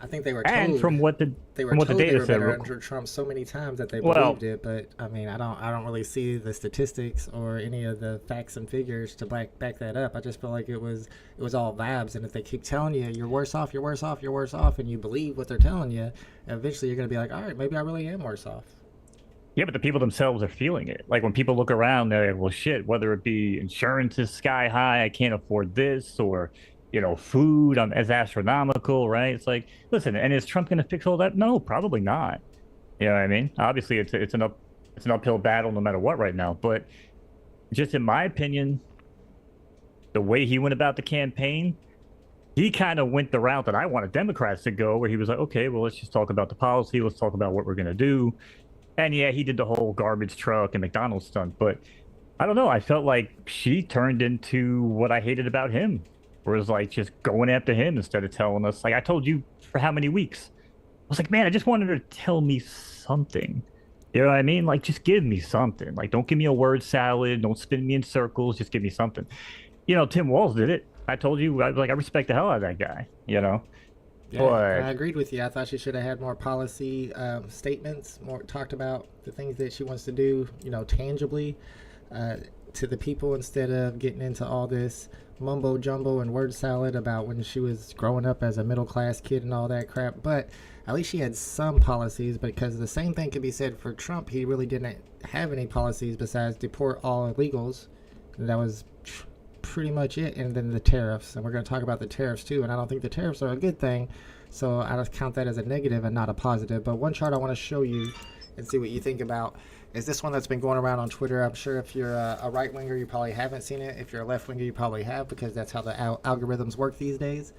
I think they were told. And from what the they were from what the told they data were said, better under Trump so many times that they Well- believed it. But I mean, I don't really see the statistics or any of the facts and figures to back that up. I just feel like it was all vibes. And if they keep telling you you're worse off, you're worse off, you're worse off, and you believe what they're telling you, eventually you're gonna be like, all right, maybe I really am worse off. yeah, but the people themselves are feeling it. Like when people look around, they're like, well, shit, whether it be insurance is sky high, I can't afford this, or food is astronomical, right? It's like, listen, and is Trump going to fix all that? No, probably not. You know what I mean? Obviously, it's an uphill battle no matter what right now. But just in my opinion, the way he went about the campaign, he kind of went the route that I wanted Democrats to go, where he was like, okay, well, let's just talk about the policy. Let's talk about what we're going to do. And yeah, he did the whole garbage truck and McDonald's stunt. But I don't know. I felt like she turned into what I hated about him. Where it was like just going after him instead of telling us, like I told you for how many weeks. I was like, man, I just wanted her to tell me something. You know what I mean? Like, just give me something. Like, don't give me a word salad. Don't spin me in circles. Just give me something. Tim Walz did it. I told you, I respect the hell out of that guy, Yeah, But I agreed with you. I thought she should have had more policy statements, more talked about the things that she wants to do, tangibly to the people instead of getting into all this mumbo jumbo and word salad about when she was growing up as a middle class kid and all that crap. But at least she had some policies, because the same thing could be said for Trump. He really didn't have any policies besides deport all illegals. And that was pretty much it. And then the tariffs, and we're going to talk about the tariffs too, and I don't think the tariffs are a good thing, so I just count that as a negative and not a positive. But one chart I want to show you and see what you think about is this one that's been going around on Twitter. I'm sure if you're a right-winger, you probably haven't seen it. If you're a left-winger, you probably have, because that's how the algorithms work these days.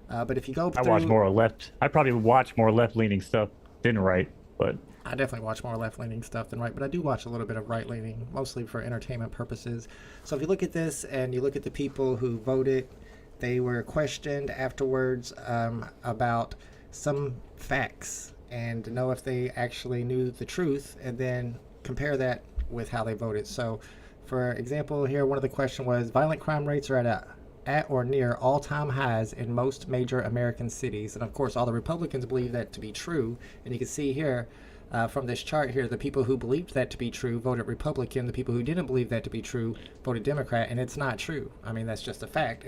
But if you go through... I probably watch more left-leaning stuff than right, but... I definitely watch more left-leaning stuff than right, but I do watch a little bit of right-leaning, mostly for entertainment purposes. So if you look at this and you look at the people who voted, they were questioned afterwards about some facts and to know if they actually knew the truth, and then compare that with how they voted. So, for example, here one of the questions was, violent crime rates are at or near all-time highs in most major American cities. And of course, all the Republicans believe that to be true. And you can see here, from this chart here, the people who believed that to be true voted Republican. The people who didn't believe that to be true voted Democrat. And it's not true. I mean, that's just a fact.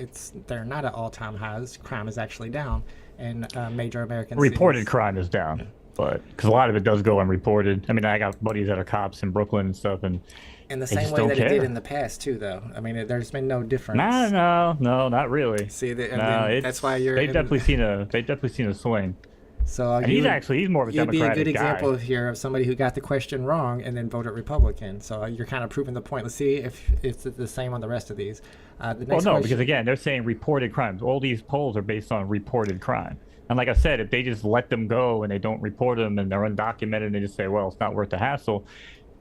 They're not at all-time highs. Crime is actually down in major American cities. Reported crime is down, but because a lot of it does go unreported. I mean, I got buddies that are cops in Brooklyn and stuff, and in the they same just way don't that it did care. in the past too, though. I mean, there's been no difference. No, not really. See, That's why you're. They've definitely seen a swing. So And he's more of a you'd be a Democratic good guy. example here of somebody who got the question wrong and then voted Republican. So you're kind of proving the point. Let's see if it's the same on the rest of these. The next Well, no, question, because again, they're saying reported crimes. All these polls are based on reported crime. And like I said, if they just let them go and they don't report them and they're undocumented and they just say, well, it's not worth the hassle,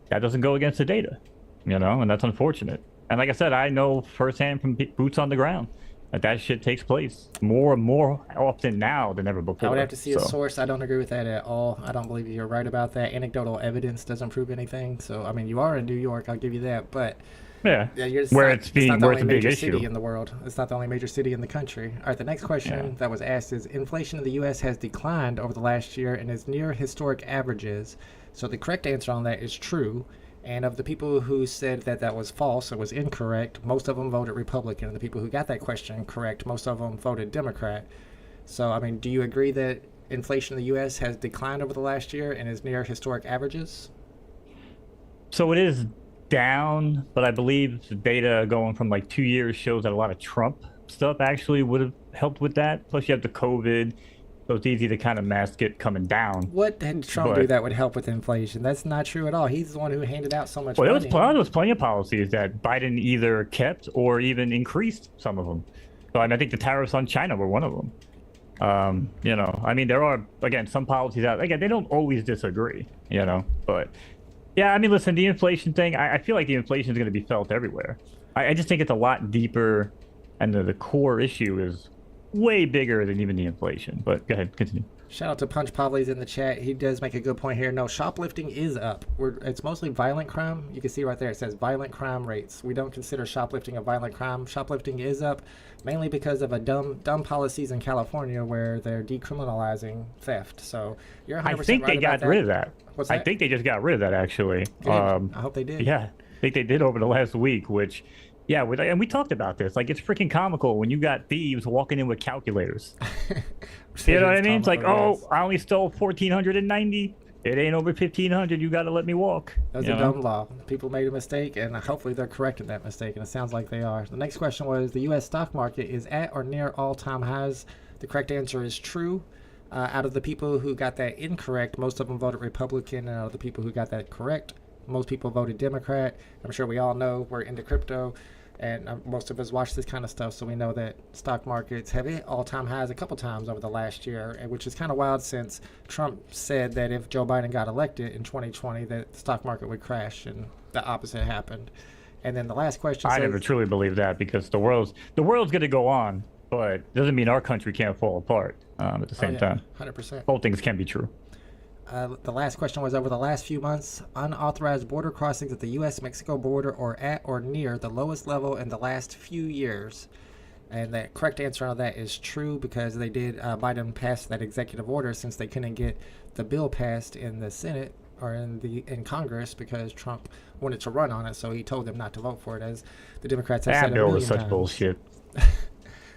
that doesn't go against the data, and that's unfortunate. And like I said, I know firsthand from boots on the ground that shit takes place more and more often now than ever before. I would have to see a source. I don't agree with that at all. I don't believe you're right about that. Anecdotal evidence doesn't prove anything. So, I mean, you are in New York, I'll give you that. But yeah, it's where not, it's not the only a big major issue city in the world. It's not the only major city in the country. All right, the next question that was asked is, inflation in the U.S. has declined over the last year and is near historic averages. So the correct answer on that is true. And of the people who said that that was false, it was incorrect, most of them voted Republican. And the people who got that question correct, most of them voted Democrat. So, I mean, do you agree that inflation in the U.S. has declined over the last year and is near historic averages? So it is down, but I believe the data going from like 2 years shows that a lot of Trump stuff actually would have helped with that. Plus you have the COVID, so it's easy to kind of mask it coming down. What did Trump do that would help with inflation? That's not true at all. He's the one who handed out so much Well, money. there was plenty of policies that Biden either kept or even increased some of them. So I think the tariffs on China were one of them. I mean, there are, again, some policies out, again, they don't always disagree, but yeah, I mean, listen, the inflation thing, I feel like the inflation is going to be felt everywhere. I just think it's a lot deeper, and the core issue is way bigger than even the inflation. But go ahead, continue. Shout out to Punch Pavley's in the chat. He does make a good point here. No, shoplifting is up. It's mostly violent crime. You can see right there it says violent crime rates. We don't consider shoplifting a violent crime. Shoplifting is up mainly because of a dumb policies in California where they're decriminalizing theft. So you're 100% I think right they got rid of that. What's that? I think they just got rid of that, actually. I hope they did. Yeah, I think they did over the last week, which... Yeah, and we talked about this. Like, it's freaking comical when you got thieves walking in with calculators. You know what I mean? It's like, oh, I only stole 1,490. It ain't over 1,500. You got to let me walk. That's a dumb law. People made a mistake, and hopefully they're correcting that mistake, and it sounds like they are. The next question was, the U.S. stock market is at or near all-time highs. The correct answer is true. Out of the people who got that incorrect, most of them voted Republican, and out of the people who got that correct, most people voted Democrat. I'm sure we all know we're into crypto. And most of us watch this kind of stuff, so we know that stock markets have hit all-time highs a couple times over the last year, which is kind of wild since Trump said that if Joe Biden got elected in 2020, that the stock market would crash, and the opposite happened. And then the last question I never truly believe that, because the world's going to go on, but it doesn't mean our country can't fall apart at the same time. 100%. Both things can be true. The last question was, over the last few months, unauthorized border crossings at the U.S.-Mexico border are at or near the lowest level in the last few years. And the correct answer on that is true, because they did, Biden passed that executive order since they couldn't get the bill passed in the Senate or in Congress because Trump wanted to run on it, so he told them not to vote for it, as the Democrats have said a million times. That bill was such bullshit.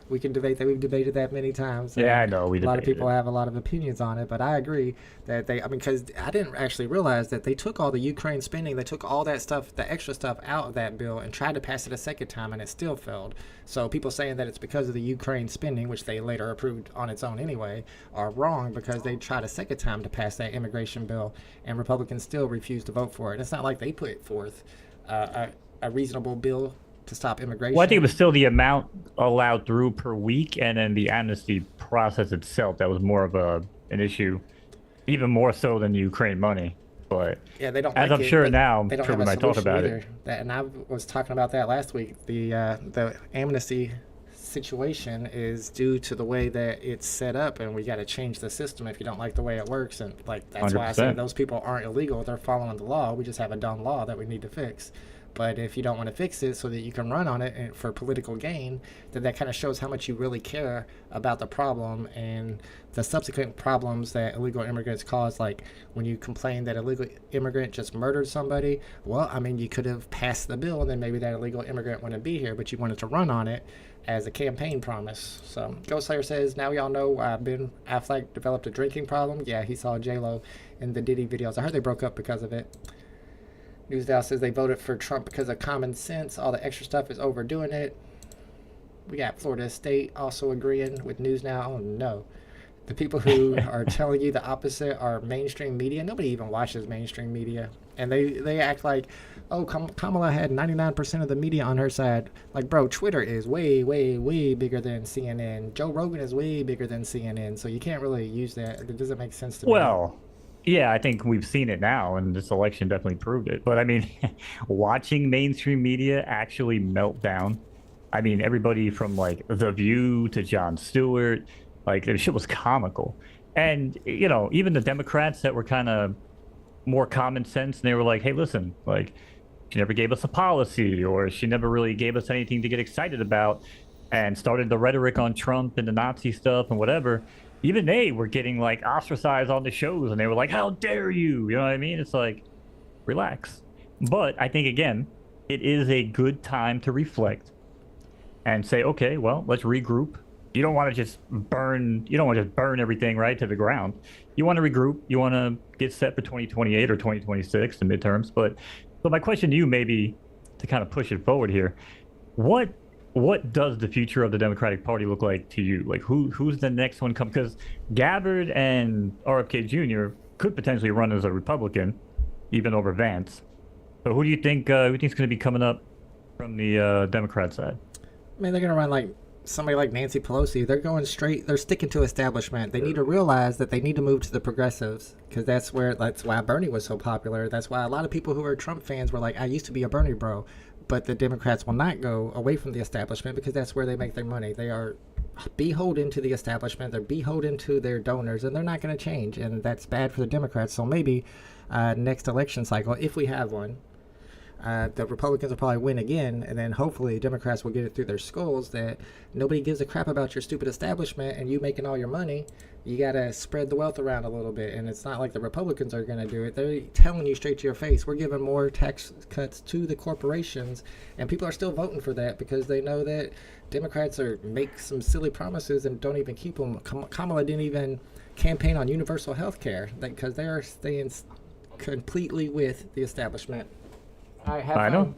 We can debate that. We've debated that many times. Yeah, I know. A lot of people have a lot of opinions on it, but I agree that because I didn't actually realize that they took all the Ukraine spending, they took all that stuff, the extra stuff out of that bill and tried to pass it a second time, and it still failed. So people saying that it's because of the Ukraine spending, which they later approved on its own anyway, are wrong, because they tried a second time to pass that immigration bill, and Republicans still refused to vote for it. It's not like they put forth a reasonable bill to stop immigration. Well, I think it was still the amount allowed through per week, and then the amnesty process itself that was more of an issue, even more so than the Ukraine money. But yeah, they don't. As like I'm it, sure but now, they don't sure have we a might talk solution about either. it. And I was talking about that last week. The amnesty situation is due to the way that it's set up, and we got to change the system if you don't like the way it works. And like that's why I said those people aren't illegal; they're following the law. We just have a dumb law that we need to fix. But if you don't want to fix it so that you can run on it and for political gain, then that kind of shows how much you really care about the problem and the subsequent problems that illegal immigrants cause. Like when you complain that illegal immigrant just murdered somebody, well, I mean, you could have passed the bill and then maybe that illegal immigrant wouldn't be here, but you wanted to run on it as a campaign promise. So Ghost Slayer says, now we all know Ben Affleck developed a drinking problem. Yeah, he saw J-Lo in the Diddy videos. I heard they broke up because of it. Newsdow says they voted for Trump because of common sense. All the extra stuff is overdoing it. We got Florida State also agreeing with Newsnow. Oh, no. The people who are telling you the opposite are mainstream media. Nobody even watches mainstream media. And they act like, oh, Kamala had 99% of the media on her side. Like, bro, Twitter is way, way, way bigger than CNN. Joe Rogan is way bigger than CNN. So you can't really use that. It doesn't make sense to me. Well, yeah, I think we've seen it now, and this election definitely proved it. But I mean, watching mainstream media actually melt down. I mean, everybody from like The View to Jon Stewart, like the shit was comical. And you know, even the Democrats that were kind of more common sense, and they were like, "Hey, listen, like she never gave us a policy, or she never really gave us anything to get excited about," and started the rhetoric on Trump and the Nazi stuff and whatever. Even they were getting like ostracized on the shows, and they were like, "How dare you?" You know what I mean? It's like, relax. But I think again, it is a good time to reflect and say, okay, well, let's regroup. You don't want to just burn. You don't want to just burn everything right to the ground. You want to regroup. You want to get set for 2028 or 2026, the midterms. But my question to you, maybe to kind of push it forward here, what does the future of the Democratic Party look like to you? Like who's the next one come? Because Gabbard and RFK Jr. could potentially run as a Republican, even over Vance. So who do you think is going to be coming up from the Democrat side? I mean, they're going to run like somebody like Nancy Pelosi. They're going straight. They're sticking to establishment. They need to realize that they need to move to the progressives, because that's why Bernie was so popular. That's why a lot of people who are Trump fans were like, I used to be a Bernie bro. But the Democrats will not go away from the establishment, because that's where they make their money. They are beholden to the establishment. They're beholden to their donors, and they're not going to change. And that's bad for the Democrats. So maybe next election cycle, if we have one, the Republicans will probably win again, and then hopefully Democrats will get it through their skulls that nobody gives a crap about your stupid establishment and you making all your money. You got to spread the wealth around a little bit, and it's not like the Republicans are going to do it. They're telling you straight to your face, we're giving more tax cuts to the corporations, and people are still voting for that because they know that Democrats make some silly promises and don't even keep them. Kamala didn't even campaign on universal health care because they are staying completely with the establishment. I know.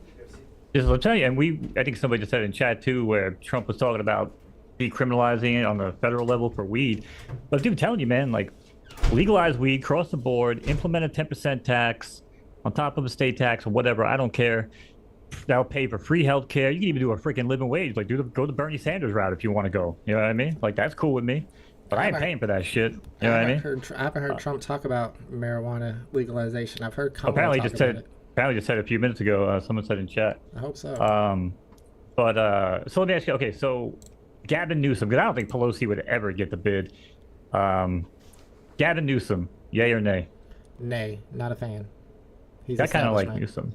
Just I'll tell you, and I think somebody just said in chat too, where Trump was talking about decriminalizing it on the federal level for weed. But dude, telling you, man, like legalize weed across the board, implement a 10% tax on top of a state tax or whatever. I don't care. That'll pay for free health care. You can even do a freaking living wage. Like, go the Bernie Sanders route if you want to go. You know what I mean? Like, that's cool with me. But I ain't paying for that shit. You know what I mean? I haven't heard Trump talk about marijuana legalization. I've heard Kamala apparently talk just said about it. Apparently just said a few minutes ago. Someone said in chat. I hope so. So let me ask you. Okay, so Gavin Newsom, because I don't think Pelosi would ever get the bid. Gavin Newsom, yay or nay? Nay, not a fan. He's I kind of like Newsom.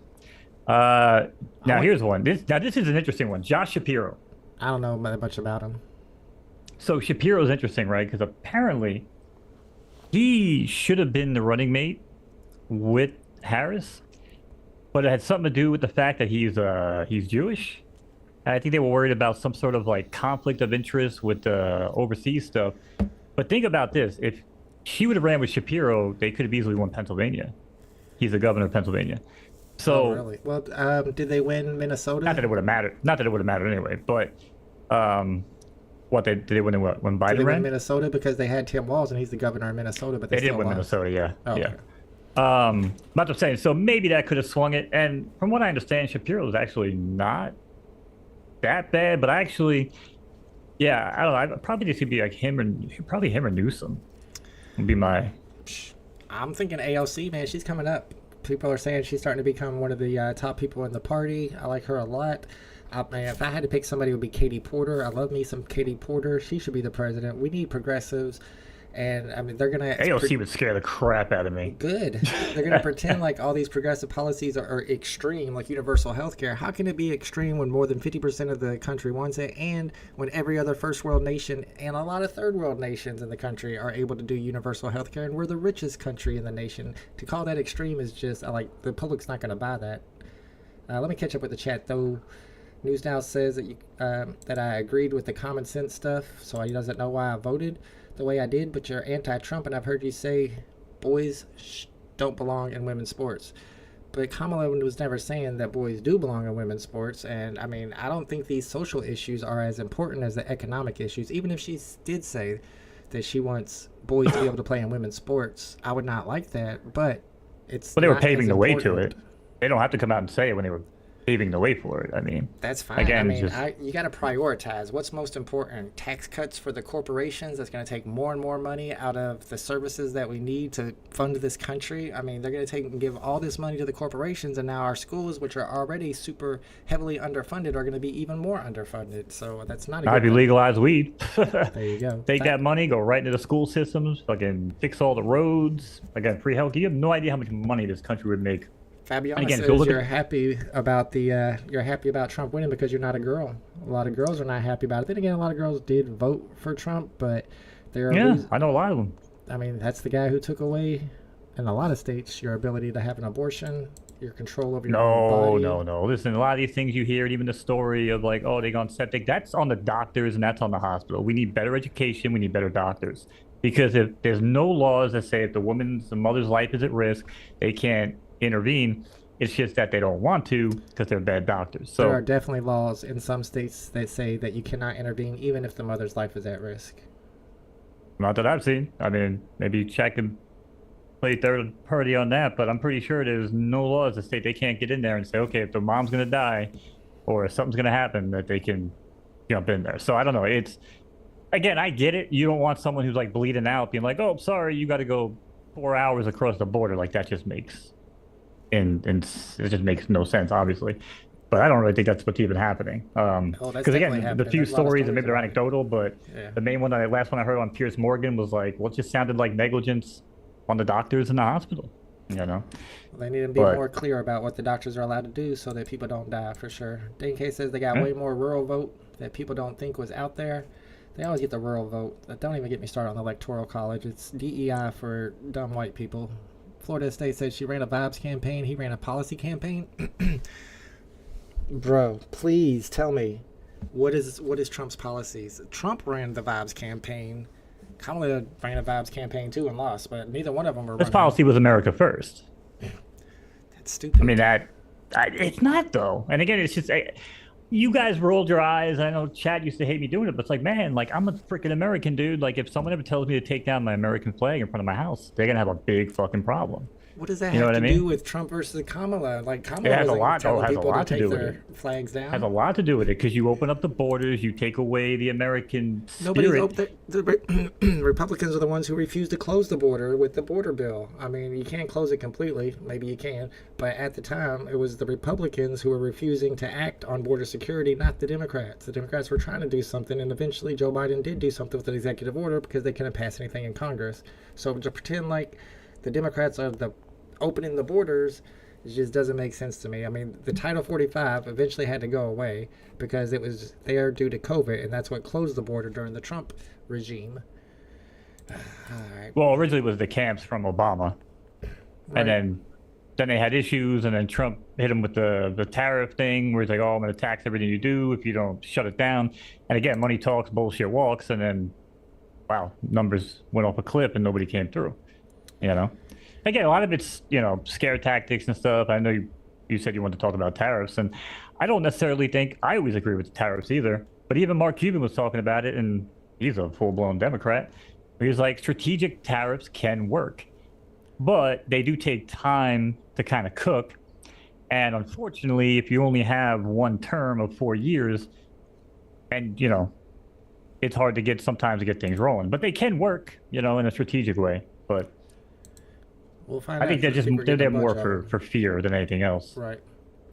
Now here's one. This is an interesting one. Josh Shapiro. I don't know much about him. So Shapiro's interesting, right? Because apparently he should have been the running mate with Harris, but it had something to do with the fact that he's Jewish. And I think they were worried about some sort of like conflict of interest with the overseas stuff. But think about this: if she would have ran with Shapiro, they could have easily won Pennsylvania. He's the governor of Pennsylvania. So oh, really? Well, did they win Minnesota? Not that it would have mattered. Not that it would have mattered anyway. But did they win in what? When Biden did they ran? win Minnesota because they had Tim Walz and he's the governor of Minnesota, but they did win lost. Minnesota. Yeah, oh, yeah. Okay. But I'm saying, so maybe that could have swung it. And from what I understand, Shapiro is actually not that bad. But I don't know. I probably just could be like him or Newsom. Would be my. I'm thinking AOC, man. She's coming up. People are saying she's starting to become one of the top people in the party. I like her a lot. Man, if I had to pick somebody, it would be Katie Porter. I love me some Katie Porter. She should be the president. We need progressives. And I mean, they're gonna AOC would scare the crap out of me. Good. They're gonna pretend like all these progressive policies are extreme, like universal health care. How can it be extreme when more than 50% of the country wants it, and when every other first world nation and a lot of third world nations in the country are able to do universal health care, and we're the richest country in the nation? To call that extreme is just like the public's not gonna buy that. Let me catch up with the chat though. News Now says that I agreed with the common sense stuff, so he doesn't know why I voted the way I did, but you're anti-Trump, and I've heard you say boys don't belong in women's sports. But Kamala was never saying that boys do belong in women's sports, and I mean, I don't think these social issues are as important as the economic issues. Even if she did say that she wants boys to be able to play in women's sports, I would not like that, but it's. Well, they were not paving as the way to important. it. They don't have to come out and say it when they were paving the way for it. I mean, That's fine. again, I it's mean, just you got to prioritize what's most important. Tax cuts for the corporations. That's going to take more and more money out of the services that we need to fund this country. I mean, they're going to take and give all this money to the corporations, and now our schools, which are already super heavily underfunded, are going to be even more underfunded. So that's not a I'd good be thing. legalize weed. There you go. Take that money, go right into the school systems, fucking fix all the roads. Again, free health. You have no idea how much money this country would make. Fabiana Again, says go look you're at- happy about you're happy about Trump winning because you're not a girl. A lot of girls are not happy about it. Then again, a lot of girls did vote for Trump, but there are Yeah, I know a lot of them. I mean, that's the guy who took away, in a lot of states, your ability to have an abortion, your control over your own body. No. Listen, a lot of these things you hear, even the story of like, oh, they gone septic, that's on the doctors and that's on the hospital. We need better education. We need better doctors. Because if there's no laws that say if the mother's life is at risk, they can't intervene. It's just that they don't want to because they're bad doctors. So There are definitely laws in some states that say that you cannot intervene even if the mother's life is at risk. not that I've seen. I mean, maybe check and play third party on that, but I'm pretty sure there's no laws that state they can't get in there and say, okay, if the mom's gonna die or if something's gonna happen, that they can jump in there. So I don't know. It's again, I get it. You don't want someone who's like bleeding out being like, oh, sorry, you got to go 4 hours across the border. Like that just makes and it just makes no sense, obviously. But I don't really think that's what's even happening. that's Because again, definitely the happening. few There's a lot of stories, and maybe they're about it. anecdotal, but Yeah. the main one, the last one I heard on Piers Morgan was like, well, it just sounded like negligence on the doctors in the hospital. You know? They need to be But- more clear about what the doctors are allowed to do so that people don't die, for sure. Dane K says they got way more rural vote that people don't think was out there. They always get the rural vote. Don't even get me started on the electoral college. It's DEI for dumb white people. Florida State said she ran a vibes campaign. He ran a policy campaign. Bro, please tell me, what is Trump's policies? Trump ran the vibes campaign. Kamala ran a vibes campaign too and lost, but neither one of them were This running. policy was America first. That's stupid. I mean, it's not, though. And again, it's just, you guys rolled your eyes. I know Chad used to hate me doing it, but it's like, man, like, I'm a freaking American, dude. Like, if someone ever tells me to take down my American flag in front of my house, they're going to have a big fucking problem. What does that You know have what to I mean? do with Trump versus Kamala? Like Kamala It has a wasn't lot- telling has a people lot to to take do with their flags down. Has a lot to do with it because you open up the borders, you take away the American Nobody's spirit. the Republicans are the ones who refuse to close the border with the border bill. I mean, you can't close it completely. Maybe you can, but at the time, it was the Republicans who were refusing to act on border security, not the Democrats. The Democrats were trying to do something, and eventually Joe Biden did do something with an executive order because they couldn't pass anything in Congress. So to pretend like the Democrats are the opening the borders, it just doesn't make sense to me. I mean, the Title 45 eventually had to go away because it was there due to COVID, and that's what closed the border during the Trump regime. All right. Well, originally it was the camps from Obama, Right. and then they had issues, and then Trump hit him with the tariff thing, where he's like, "Oh, I'm going to tax everything you do if you don't shut it down." And again, money talks, bullshit walks, and then, wow, numbers went off a cliff, and nobody came through. You know, again, a lot of it's scare tactics and stuff. I know you said you wanted to talk about tariffs, and I don't necessarily think I always agree with the tariffs either. But even Mark Cuban was talking about it, and he's a full-blown Democrat. He was like, strategic tariffs can work, but they do take time to kind of cook. And unfortunately, if you only have one term of 4 years, and it's hard to sometimes to get things rolling. But they can work, in a strategic way. But We'll find I out think if they're we're getting there a more bunch of for, them. for fear than anything else. Right.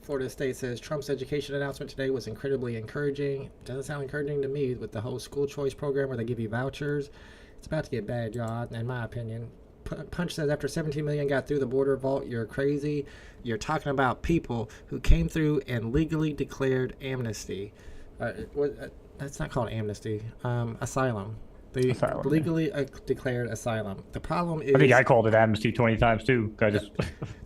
Florida State says Trump's education announcement today was incredibly encouraging. Doesn't sound encouraging to me with the whole school choice program where they give you vouchers. It's about to get bad, y'all, in my opinion. Punch says after 17 million got through the border vault, you're crazy. You're talking about people who came through and legally declared amnesty. That's not called amnesty. Asylum. They Asylum, yeah. legally declared asylum. The problem is I think I called it amnesty 20 times too. I just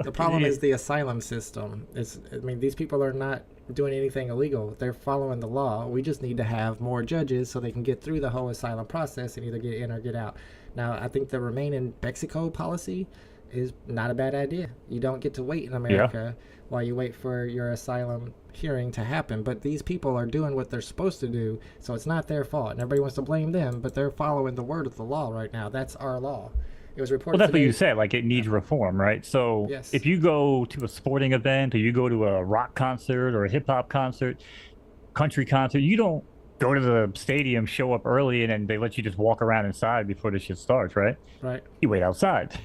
the problem is the asylum system. These people are not doing anything illegal. They're following the law. We just need to have more judges so they can get through the whole asylum process and either get in or get out. Now, I think the Remain in Mexico policy is not a bad idea. You don't get to wait in America while you wait for your asylum hearing to happen. But these people are doing what they're supposed to do, so it's not their fault. And everybody wants to blame them, but they're following the word of the law right now. That's our law. It was Well, reported that's what today. you said. Like, it needs reform, right? So Yes. if you go to a sporting event or you go to a rock concert or a hip hop concert, country concert, you don't go to the stadium, show up early, and then they let you just walk around inside before the shit starts, right? Right. You wait outside.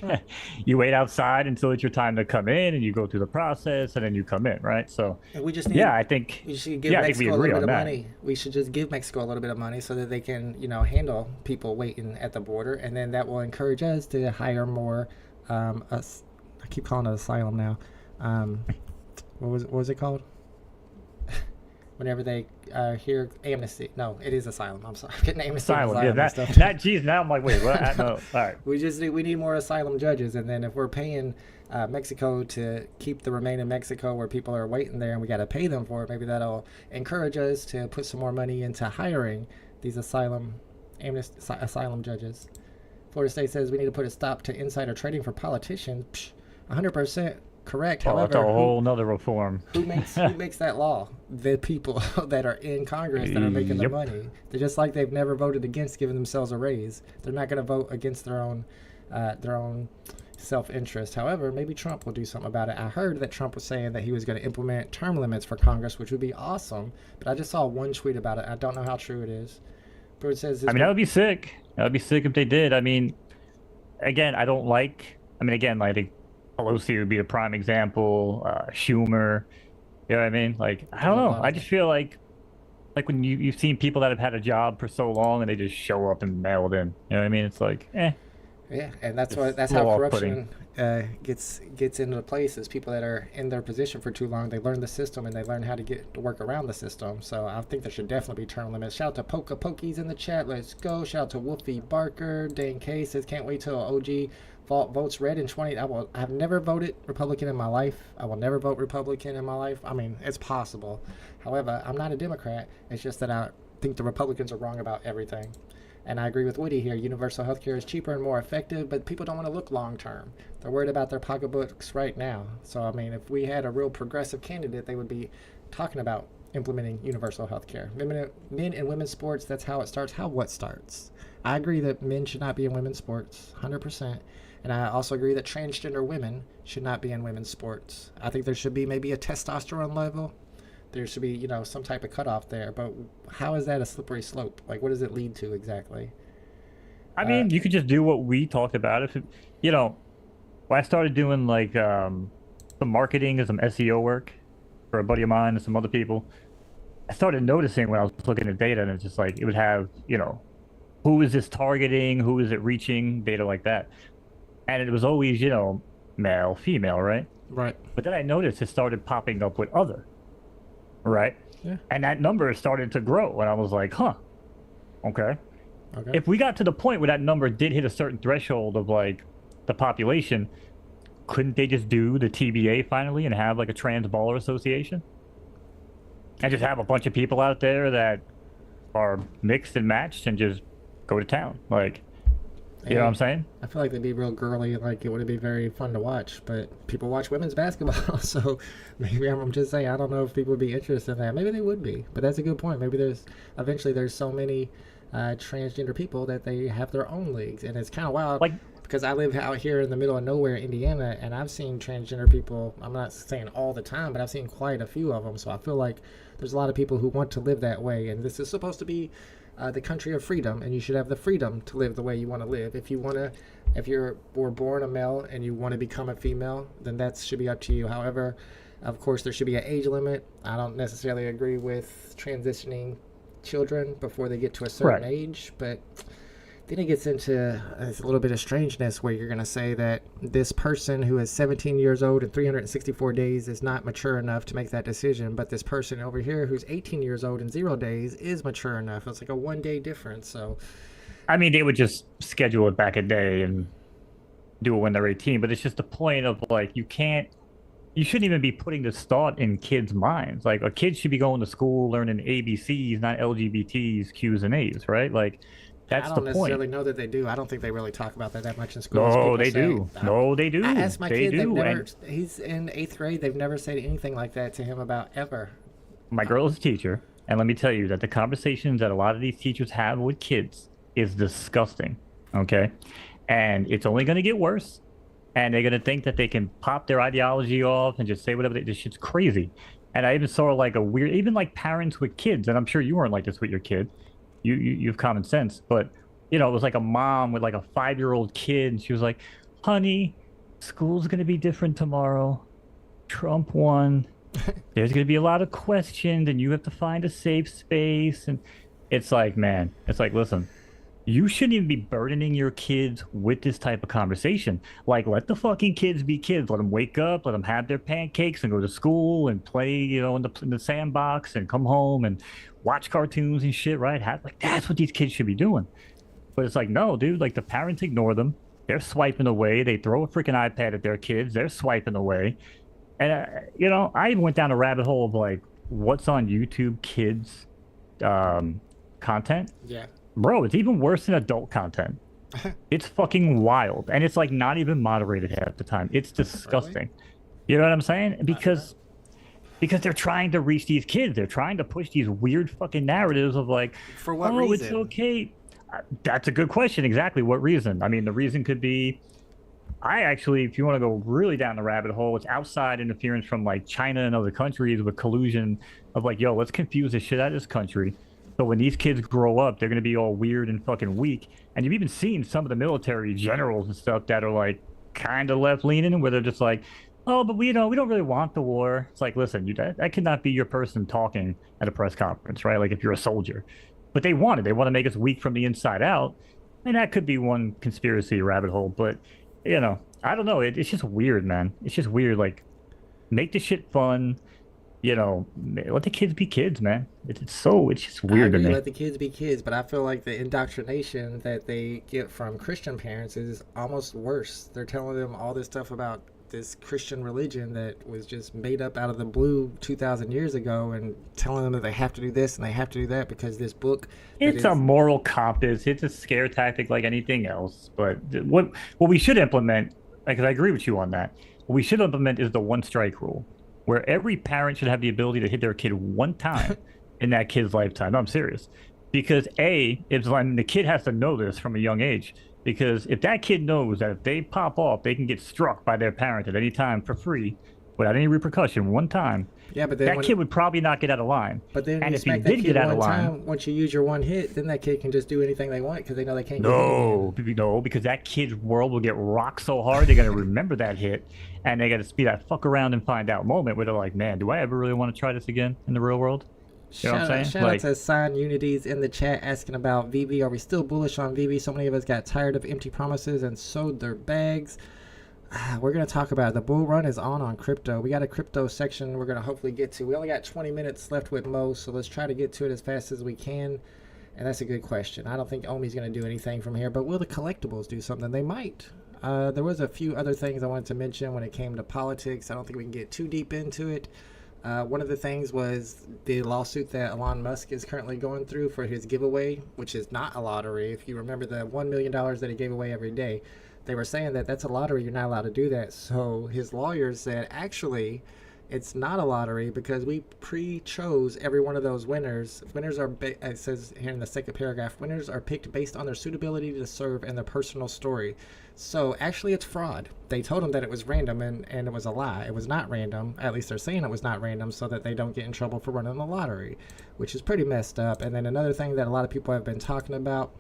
You wait outside until it's your time to come in, and you go through the process, and then you come in, right? So, And we just need. yeah, I think, We should give yeah, I think we Mexico a agree little bit on of that. money. We should just give Mexico a little bit of money so that they can, handle people waiting at the border, and then that will encourage us to hire more. I keep calling it asylum now. What was it called? Whenever they hear amnesty, no, it is asylum. I'm sorry, I'm getting amnesty. and Asylum, yeah, and that, stuff. geez, now I'm like, wait, what? No, all right. We need more asylum judges, and then if we're paying Mexico to keep the remain in Mexico where people are waiting there, and we got to pay them for it, maybe that'll encourage us to put some more money into hiring these asylum judges. Florida State says we need to put a stop to insider trading for politicians. Psh, 100% correct. Well, However, that's a whole nother reform. who makes that law? The people that are in Congress that are making the Yep. money. They're just like they've never voted against giving themselves a raise. They're not going to vote against their own self-interest. However, maybe Trump will do something about it. I heard that Trump was saying that he was going to implement term limits for Congress, which would be awesome. But I just saw one tweet about it. I don't know how true it is. But it says I mean, that would be sick. That would be sick if they did. I mean, again, I think Pelosi would be a prime example. Schumer, you know what I mean? Like, I don't know. I just feel like when you've seen people that have had a job for so long and they just show up and mail it in. You know what I mean? It's like, Yeah, and that's It's how more corruption gets into place. Is people that are in their position for too long, they learn the system and they learn how to work around the system. So I think there should definitely be term limits. Shout out to Poka Pokies in the chat. Let's go. Shout out to Wolfie Barker. Dane K says can't wait till OG votes red in 20. I've never voted Republican in my life. I will never vote Republican in my life. I mean, it's possible. However, I'm not a Democrat. It's just that I think the Republicans are wrong about everything. And I agree with Woody here. Universal health care is cheaper and more effective, but people don't want to look long term. They're worried about their pocketbooks right now. So, I mean, if we had a real progressive candidate, they would be talking about implementing universal health care. Men and women's sports, that's how it starts. What starts? I agree that men should not be in women's sports, 100%. And I also agree that transgender women should not be in women's sports. I think there should be maybe a testosterone level. There should be, some type of cutoff there. But how is that a slippery slope? Like, what does it lead to exactly? I mean, you could just do what we talked about. If when I started doing like some marketing and some SEO work for a buddy of mine and some other people, I started noticing when I was looking at data, and it's just like it would have, who is this targeting, who is it reaching, data like that, and it was always, male, female, right? Right. But then I noticed it started popping up with other. Right. Yeah. And that number started to grow, and I was like, "Huh, okay." Okay. If we got to the point where that number did hit a certain threshold of like the population, couldn't they just do the TBA finally and have like a trans baller association, and just have a bunch of people out there that are mixed and matched and just go to town? Like, you know what I'm saying? I feel like they'd be real girly, and like it would be very fun to watch. But people watch women's basketball, so maybe I'm just saying I don't know if people would be interested in that. Maybe they would be, but that's a good point. Maybe there's so many transgender people that they have their own leagues, and it's kind of wild. Like, because I live out here in the middle of nowhere, Indiana, and I've seen transgender people. I'm not saying all the time, but I've seen quite a few of them. So I feel like there's a lot of people who want to live that way, and this is supposed to be the country of freedom, and you should have the freedom to live the way you want to live. If you were born a male and you want to become a female, then that should be up to you. However, of course, there should be an age limit. I don't necessarily agree with transitioning children before they get to a certain age, but then it gets into a little bit of strangeness where you're going to say that this person who is 17 years old and 364 days is not mature enough to make that decision, but this person over here who's 18 years old and 0 days is mature enough. It's like a 1 day difference. So, I mean, they would just schedule it back a day and do it when they're 18, but it's just the point of like you shouldn't even be putting this thought in kids' minds. Like, a kid should be going to school learning ABCs, not LGBTs, Qs, and As, right? Like, that's the point. I don't necessarily know that they do. I don't think they really talk about that much in school. No, they do. No, they do. I asked my they kid. do. He's in 8th grade. They've never said anything like that to him about ever. My girl is a teacher, and let me tell you that the conversations that a lot of these teachers have with kids is disgusting, okay? and it's only going to get worse. And they're going to think that they can pop their ideology off and just say whatever. This shit's crazy. And I even saw like a weird, even like parents with kids, and I'm sure you weren't like this with your kid. You have common sense, but it was like a mom with like a 5-year-old kid, and she was like, "Honey, school's going to be different tomorrow. Trump won. There's going to be a lot of questions, and you have to find a safe space." And it's like, man, it's like, listen, you shouldn't even be burdening your kids with this type of conversation. Like, let the fucking kids be kids. Let them wake up, let them have their pancakes and go to school and play, in the sandbox and come home and watch cartoons and shit, right? Like, that's what these kids should be doing. But it's like, no, dude, like the parents ignore them. They're swiping away. They throw a freaking iPad at their kids. They're swiping away. And, I even went down a rabbit hole of like, what's on YouTube kids content. Yeah. Bro, it's even worse than adult content. It's fucking wild. And it's like not even moderated half the time. It's disgusting. Really? You know what I'm saying? Because they're trying to reach these kids. They're trying to push these weird fucking narratives of like, For what oh, reason? it's okay. That's a good question. Exactly what reason? I mean, the reason could be, if you want to go really down the rabbit hole, it's outside interference from like China and other countries with collusion of like, yo, let's confuse the shit out of this country. So when these kids grow up, they're going to be all weird and fucking weak. And you've even seen some of the military generals and stuff that are like kind of left leaning, where they're just like, oh, but we don't really want the war. It's like, listen, that cannot be your person talking at a press conference, right? Like if you're a soldier. But they want it. They want to make us weak from the inside out. And that could be one conspiracy rabbit hole. But, I don't know. It's just weird, man. It's just weird. Like, make the shit fun. Let the kids be kids, man. It's just weird to me. Let the kids be kids, but I feel like the indoctrination that they get from Christian parents is almost worse. They're telling them all this stuff about this Christian religion that was just made up out of the blue 2,000 years ago, and telling them that they have to do this and they have to do that because this book. It's a moral compass. It's a scare tactic like anything else. But what we should implement, because I agree with you on that, what we should implement is the one strike rule, where every parent should have the ability to hit their kid one time in that kid's lifetime. No, I'm serious. Because the kid has to know this from a young age. Because if that kid knows that if they pop off, they can get struck by their parent at any time for free, without any repercussion, one time. Yeah, but then that kid would probably not get out of line. But then and you if he smack did that get kid out of one line, time, once you use your one hit, then that kid can just do anything they want because they know they can't. No, because that kid's world will get rocked so hard they're gonna remember that hit, and they gotta be that fuck around and find out moment where they're like, man, do I ever really want to try this again in the real world? You know what I'm saying? Shout out to Sign Unities in the chat asking about VeVe. Are we still bullish on VeVe? So many of us got tired of empty promises and sold their bags. We're going to talk about it. The bull run is on crypto. We got a crypto section we're going to hopefully get to. We only got 20 minutes left with Mo, so let's try to get to it as fast as we can. And that's a good question. I don't think Omi's going to do anything from here, but will the collectibles do something? They might. There was a few other things I wanted to mention when it came to politics. I don't think we can get too deep into it. One of the things was the lawsuit that Elon Musk is currently going through for his giveaway, which is not a lottery. If you remember the $1 million that he gave away every day, they were saying that that's a lottery. You're not allowed to do that. So his lawyers said, actually, it's not a lottery because we pre-chose every one of those winners. Winners are, it says here in the second paragraph, winners are picked based on their suitability to serve and their personal story. So actually it's fraud. They told him that it was random and it was a lie. It was not random. At least they're saying it was not random so that they don't get in trouble for running the lottery, which is pretty messed up. And then another thing that a lot of people have been talking about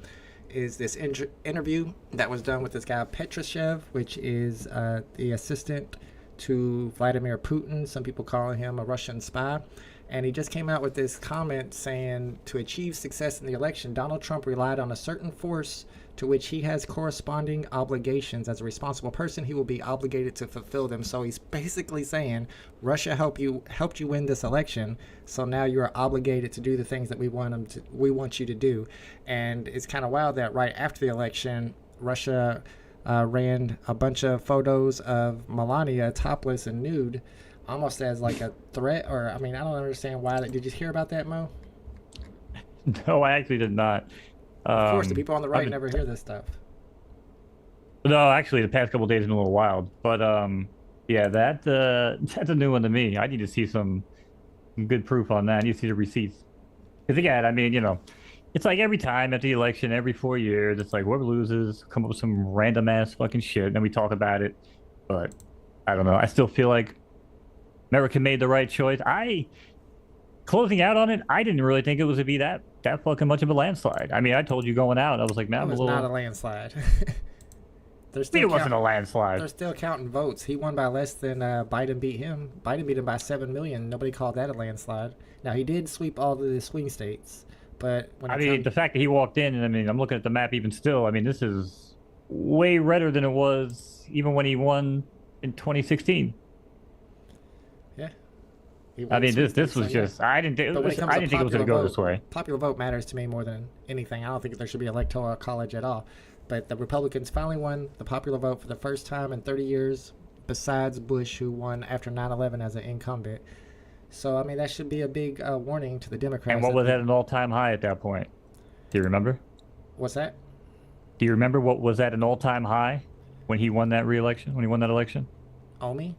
is this interview that was done with this guy Petrushev, which is the assistant to Vladimir Putin. Some people call him a Russian spy. And he just came out with this comment saying, to achieve success in the election, Donald Trump relied on a certain force to which he has corresponding obligations. As a responsible person, he will be obligated to fulfill them. So he's basically saying, Russia helped you win this election, so now you are obligated to do the things that we want you to do. And it's kind of wild that right after the election, Russia ran a bunch of photos of Melania topless and nude, almost as like a threat. Or I don't understand why. Did you hear about that, Mo? No, I actually did not. Of course, the people on the right never hear this stuff. No, actually, the past couple of days have been a little wild. But yeah, that's a new one to me. I need to see some good proof on that. I need to see the receipts. Because again, it's like every time at the election, every 4 years, it's like whoever loses, come up with some random ass fucking shit, and then we talk about it. But I don't know. I still feel like America made the right choice. Closing out on it, I didn't really think it was to be that fucking much of a landslide. I mean, I told you going out, I was like, man, It I'm a was little. not a landslide. They're It wasn't a landslide. They're still counting votes. He won by less than Biden beat him. Biden beat him by 7 million. Nobody called that a landslide. Now, he did sweep all of the swing states, but when I mean, the fact that he walked in, and I mean, I'm looking at the map even still. I mean, this is way redder than it was even when he won in 2016. yeah. I mean, this was just. I didn't think it was going to go this way. Popular vote matters to me more than anything. I don't think there should be electoral college at all. But the Republicans finally won the popular vote for the first time in 30 years, besides Bush, who won after 9/11 as an incumbent. So, I mean, that should be a big warning to the Democrats. And what was at an all-time high at that point? Do you remember? What's that? Do you remember what was at an all-time high when he won that re-election? When he won that election? Omi?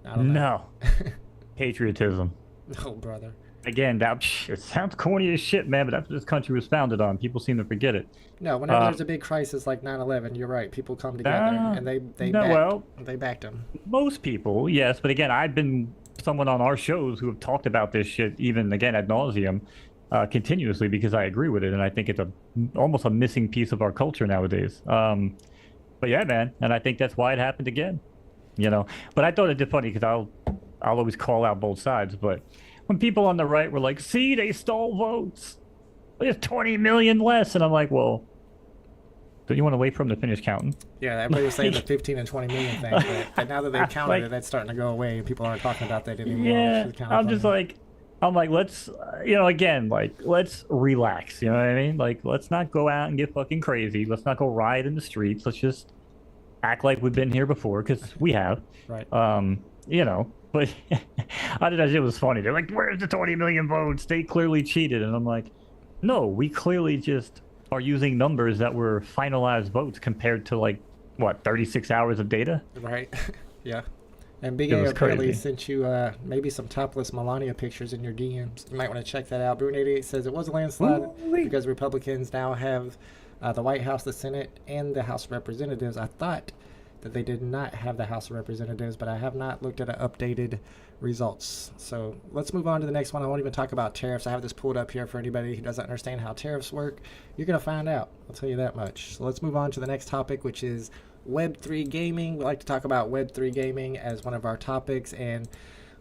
I don't know. No. Patriotism. No, brother. Again, it sounds corny as shit, man, but that's what this country was founded on. People seem to forget it. No, whenever there's a big crisis like 9/11, you're right. People come together and they backed him. Most people, yes, but again, I've been someone on our shows who have talked about this shit, even again ad nauseum, continuously, because I agree with it, and I think it's almost a missing piece of our culture nowadays. But yeah, man, and I think that's why it happened again. You know, but I thought it did funny because I'll always call out both sides, but when people on the right were like, see, they stole votes. There's 20 million less. And I'm like, well, don't you want to wait for them to finish counting? Yeah, everybody was saying the 15 and 20 million thing, but now that they've counted it, that's starting to go away, and people aren't talking about that anymore. Yeah, I'm like, let's, again, like, let's relax. You know what I mean? Like, let's not go out and get fucking crazy. Let's not go riot in the streets. Let's just act like we've been here before, because we have. Right. But I thought that shit was funny. They're like, where's the 20 million votes? They clearly cheated. And I'm like, no, we clearly just are using numbers that were finalized votes compared to, like, what, 36 hours of data? Right. Yeah. And Big A apparently sent you maybe some topless Melania pictures in your DMs. You might want to check that out. Bruin88 says it was a landslide because Republicans now have the White House, the Senate, and the House of Representatives. I thought that they did not have the House of Representatives, but I have not looked at updated results. So let's move on to the next one. I won't even talk about tariffs. I have this pulled up here for anybody who doesn't understand how tariffs work. You're going to find out. I'll tell you that much. So let's move on to the next topic, which is Web3 gaming. We like to talk about Web3 gaming as one of our topics, and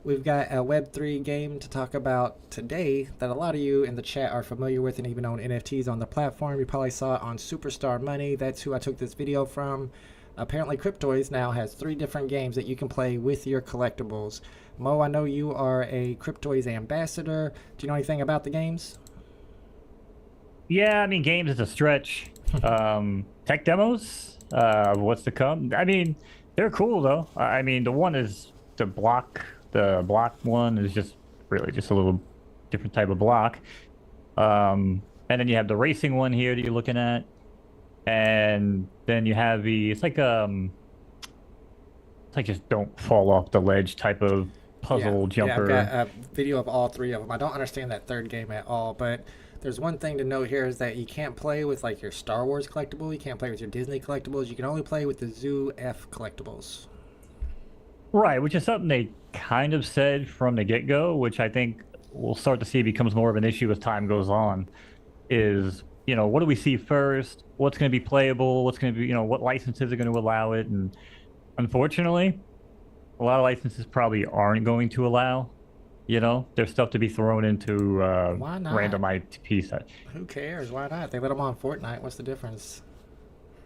we've got a Web3 game to talk about today that a lot of you in the chat are familiar with and even own NFTs on the platform. You probably saw it on Superstar Money. That's who I took this video from. Apparently, Cryptoys now has 3 different games that you can play with your collectibles. Mo, I know you are a Cryptoys ambassador. Do you know anything about the games? Yeah, I mean, games is a stretch. Tech demos of what's to come. I mean, they're cool, though. I mean, the block one is just really just a little different type of block. And then you have the racing one here that you're looking at. And then you have it's like just don't fall off the ledge type of puzzle jumper. Yeah, I've got a video of all 3 of them. I don't understand that third game at all, but there's one thing to note here is that you can't play with like your Star Wars collectible, you can't play with your Disney collectibles, you can only play with the Zoo F collectibles. Right, which is something they kind of said from the get-go, which I think we'll start to see becomes more of an issue as time goes on, is, what do we see first? What's going to be playable? What's going to be, what licenses are going to allow it? And unfortunately, a lot of licenses probably aren't going to allow, there's stuff to be thrown into random IP set. Who cares? Why not? They let them on Fortnite. What's the difference?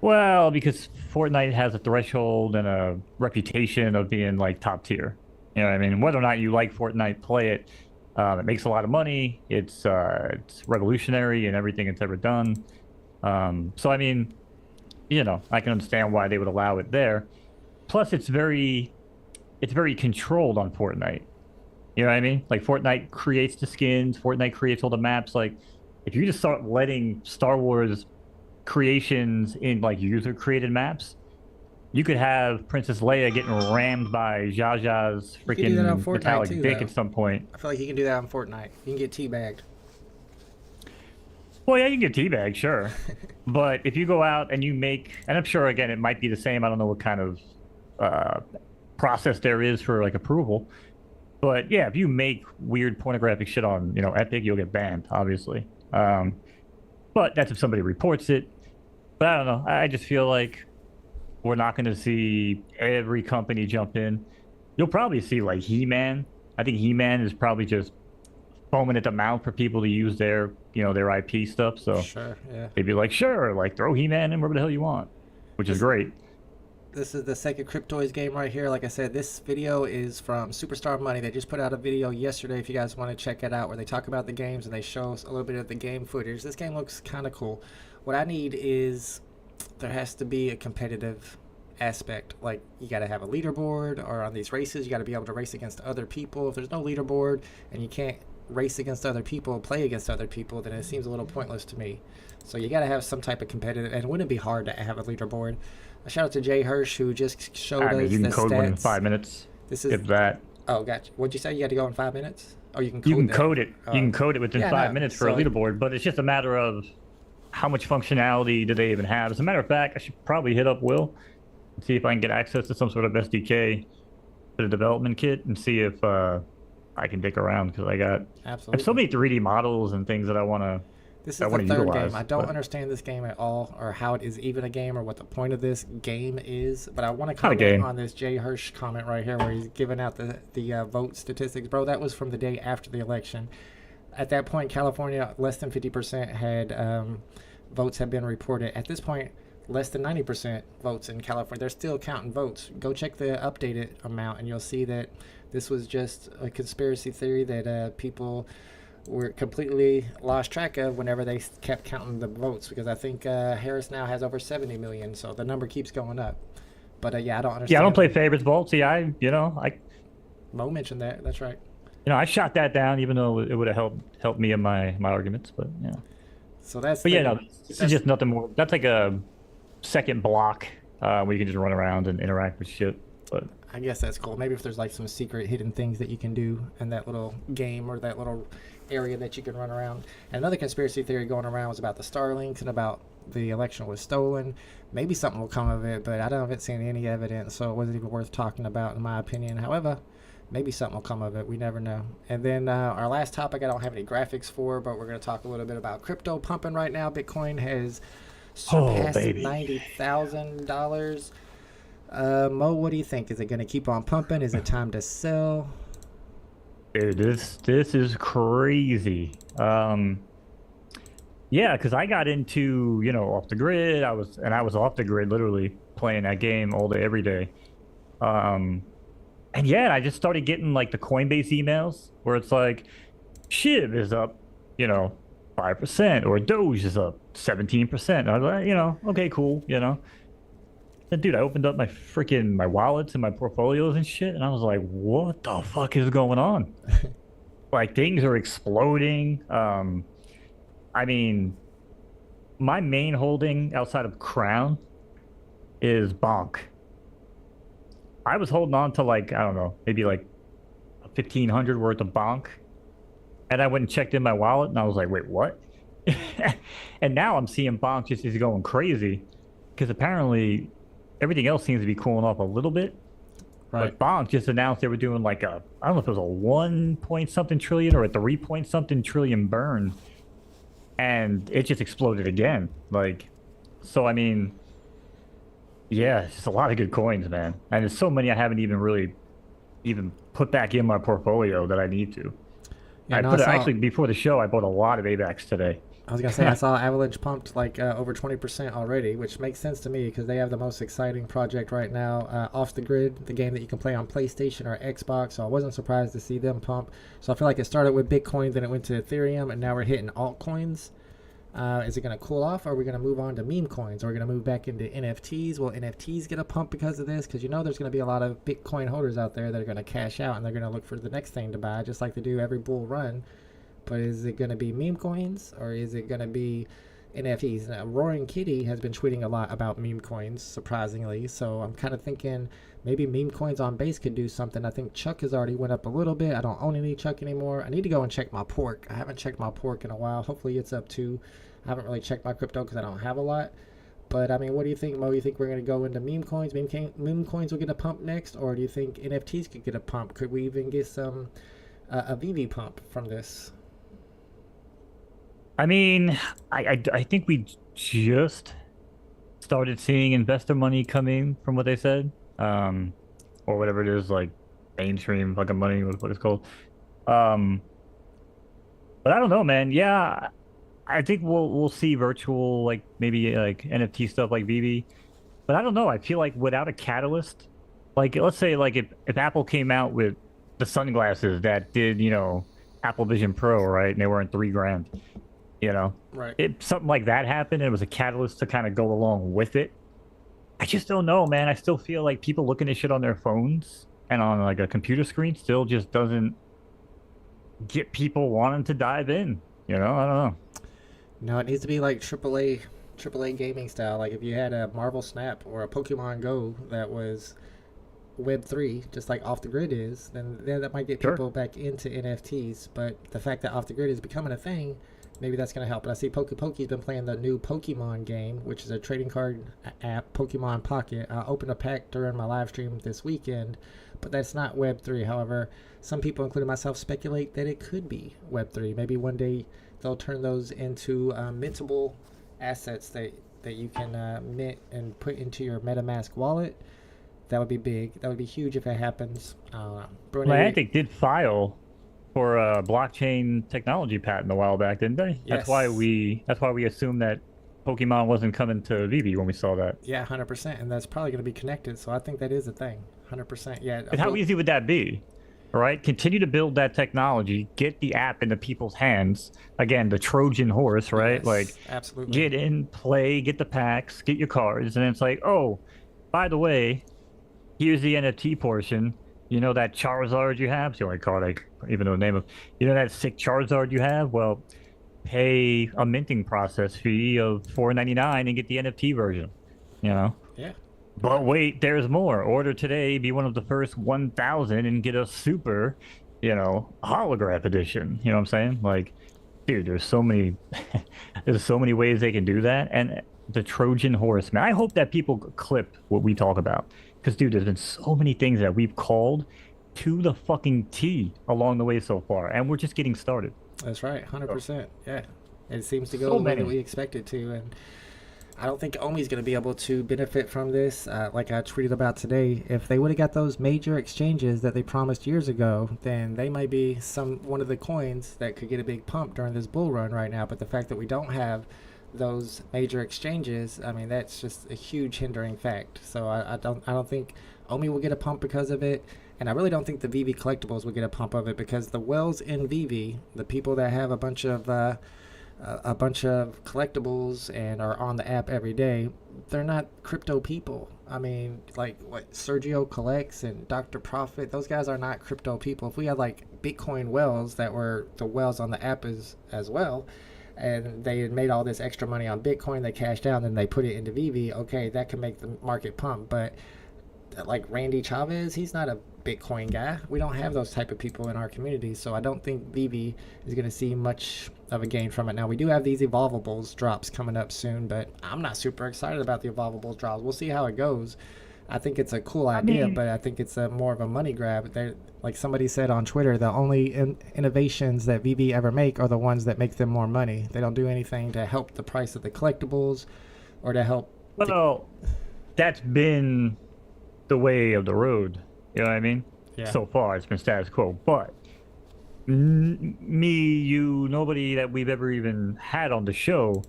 Well, because Fortnite has a threshold and a reputation of being like top tier. You know what I mean? Whether or not you like Fortnite, play it. It makes a lot of money. It's revolutionary in everything it's ever done. So I mean, I can understand why they would allow it there. Plus, it's very controlled on Fortnite. You know what I mean? Like, Fortnite creates the skins. Fortnite creates all the maps. Like, if you just start letting Star Wars creations in like user-created maps, you could have Princess Leia getting rammed by Jar Jar's freaking metallic dick at some point. I feel like you can do that on Fortnite. You can get teabagged. Well, yeah, you can get teabag, sure. But if you go out and you make, and I'm sure again it might be the same. I don't know what kind of process there is for like approval. But yeah, if you make weird pornographic shit on, Epic, you'll get banned, obviously. But that's if somebody reports it. But I don't know. I just feel like we're not going to see every company jump in. You'll probably see like He-Man. I think He-Man is probably just foaming at the mouth for people to use their IP stuff. So Sure, yeah. they'd be like, sure, like throw He-Man in wherever the hell you want, which is great. This is the second Cryptoys game right here. Like I said, this video is from Superstar Money. They just put out a video yesterday if you guys want to check it out where they talk about the games and they show us a little bit of the game footage. This game looks kind of cool. What I need is there has to be a competitive aspect. Like you got to have a leaderboard, or on these races you got to be able to race against other people. If there's no leaderboard and you can't race against other people, play against other people, then it seems a little pointless to me. So you got to have some type of competitive, and it wouldn't be hard to have a leaderboard. A shout out to Jay Hirsch who just showed us You can the code stats. one in 5 minutes. This is if that. Oh, gotcha. What'd you say? You had to go in 5 minutes? Oh, you can code You can that. code it. You can code it within yeah, 5 no, minutes for a so- leaderboard, but it's just a matter of how much functionality do they even have. As a matter of fact, I should probably hit up Will and see if I can get access to some sort of SDK for the development kit and see if I can dick around, because I have Absolutely. so many 3D models and things that I want to. This is I the wanna third utilize, game. I don't but- understand this game at all, or how it is even a game, or what the point of this game is. But I want to Not a comment game. on this Jay Hirsch comment right here, where he's giving out the vote statistics. Bro, that was from the day after the election. At that point, California, less than 50% had votes have been reported. At this point, less than 90% votes in California. They're still counting votes. Go check the updated amount, and you'll see that this was just a conspiracy theory that people were completely lost track of whenever they kept counting the votes, because I think Harris now has over 70 million, so the number keeps going up. But yeah, I don't understand. Yeah, I don't play favorites vault. See, I Mo mentioned that. That's right. I shot that down, even though it would have helped me in my arguments. But yeah. So that's. But yeah, no, this is just nothing more. That's like a second block where you can just run around and interact with shit. But I guess that's cool. Maybe if there's like some secret hidden things that you can do in that little game, or that little area that you can run around. And another conspiracy theory going around was about the Starlinks and about the election was stolen. Maybe something will come of it, but I haven't seen any evidence, so it wasn't even worth talking about in my opinion. However, maybe something will come of it. We never know. And then our last topic I don't have any graphics for, but we're going to talk a little bit about crypto pumping right now. Bitcoin has surpassed $90,000. Mo, what do you think? Is it going to keep on pumping? Is it time to sell? dude, this is crazy. Yeah, because I got into off the grid. I was off the grid, literally playing that game all day, every day. And yeah, I just started getting like the Coinbase emails where it's like, SHIB is up, 5%, or Doge is up 17%. I was like, okay, cool, And dude, I opened up my wallets and my portfolios and shit, and I was like, what the fuck is going on? Like, things are exploding. I mean, my main holding outside of Crown is Bonk. I was holding on to like, I don't know, maybe like 1,500 worth of Bonk. And I went and checked in my wallet, and I was like, wait, what? And now I'm seeing Bonk just is going crazy, because apparently everything else seems to be cooling off a little bit. Right. But Bonk just announced they were doing like I don't know if it was a 1 point something trillion or a 3 point something trillion burn. And it just exploded again. So I mean, yeah, it's just a lot of good coins, man. And there's so many I haven't even really put back in my portfolio that I need to. Yeah, Actually, before the show, I bought a lot of AVAX today. I was going to say, I saw Avalanche pumped like over 20% already, which makes sense to me because they have the most exciting project right now, Off the Grid, the game that you can play on PlayStation or Xbox. So I wasn't surprised to see them pump. So I feel like it started with Bitcoin, then it went to Ethereum, and now we're hitting altcoins. Is it going to cool off, or are we going to move on to meme coins? Or are we going to move back into NFTs? Will NFTs get a pump because of this? Because there's going to be a lot of Bitcoin holders out there that are going to cash out, and they're going to look for the next thing to buy, just like they do every bull run. But is it going to be meme coins, or is it going to be NFTs. Now, Roaring Kitty has been tweeting a lot about meme coins, surprisingly. So I'm kind of thinking maybe meme coins on base could do something. I think Chuck has already went up a little bit. I don't own any Chuck anymore. I need to go and check my pork. I haven't checked my pork in a while. Hopefully it's up too. I haven't really checked my crypto because I don't have a lot. But I mean, what do you think, Mo? You think we're going to go into meme coins? Meme coins will get a pump next, or do you think NFTs could get a pump? Could we even get some a VeVe pump from this? I mean, I think we just started seeing investor money coming from what they said, or whatever it is, like mainstream fucking money, what it's called. But I don't know, man. Yeah, I think we'll see virtual, like maybe like NFT stuff like VeVe. But I don't know. I feel like without a catalyst, like let's say like if Apple came out with the sunglasses that did, Apple Vision Pro, right, and they weren't $3,000. Right. If something like that happened and it was a catalyst to kind of go along with it, I just don't know, man. I still feel like people looking at shit on their phones and on like a computer screen still just doesn't get people wanting to dive in. I don't know. No, it needs to be like AAA gaming style. Like if you had a Marvel Snap or a Pokemon Go that was Web3, just like Off the Grid is, then that might get people back into NFTs. But the fact that Off the Grid is becoming a thing, maybe that's going to help. But I see Poke's been playing the new Pokemon game, which is a trading card app, Pokemon Pocket. I opened a pack during my live stream this weekend, but that's not Web3. However, some people, including myself, speculate that it could be Web3. Maybe one day they'll turn those into mintable assets that you can mint and put into your MetaMask wallet. That would be big. That would be huge if it happens. Niantic did file for a blockchain technology patent a while back, didn't they? Yes. That's why we assumed that Pokemon wasn't coming to VeVe when we saw that. Yeah, 100%, and that's probably going to be connected. So I think that is a thing, 100%. Yeah. And how easy would that be? All right, continue to build that technology, get the app into people's hands. Again, the Trojan horse, right? Yes, like, absolutely. Get in, play, get the packs, get your cards, and it's like, oh, by the way, here's the NFT portion. That Charizard you have? It's the only card I even know the name of. That sick Charizard you have? Well, pay a minting process fee of $4.99 and get the NFT version. Yeah. But wait, there's more. Order today, be one of the first 1,000 and get a super, holograph edition. You know what I'm saying? Like, dude, there's so many ways they can do that. And the Trojan horse, man, I hope that people clip what we talk about. Because, dude, there's been so many things that we've called to the fucking T along the way so far. And we're just getting started. That's right, 100%. Yeah. It seems to go So the way many. that we expect it to. And I don't think Omi's going to be able to benefit from this. Like I tweeted about today, if they would have got those major exchanges that they promised years ago, then they might be one of the coins that could get a big pump during this bull run right now. But the fact that we don't have those major exchanges, I mean, that's just a huge hindering fact. So I don't think Omi will get a pump because of it, and I really don't think the VeVe collectibles will get a pump of it, because the whales in VeVe, the people that have a bunch of collectibles and are on the app every day, they're not crypto people. I mean, like what Sergio collects and Dr. Profit, those guys are not crypto people. If we had like Bitcoin whales that were the whales on the app as well, and they had made all this extra money on Bitcoin, they cashed out, and then they put it into VeVe, okay, that can make the market pump. But like Randy Chavez, he's not a Bitcoin guy. We don't have those type of people in our community, so I don't think VeVe is going to see much of a gain from it. Now, we do have these evolvables drops coming up soon, but I'm not super excited about the evolvables drops. We'll see how it goes. I think it's a cool idea, but I think it's more of a money grab. Like somebody said on Twitter, the only innovations that VeVe ever make are the ones that make them more money. They don't do anything to help the price of the collectibles or to help. Well, that's been the way of the road. You know what I mean? Yeah. So far, it's been status quo. But me, you, nobody that we've ever even had on the show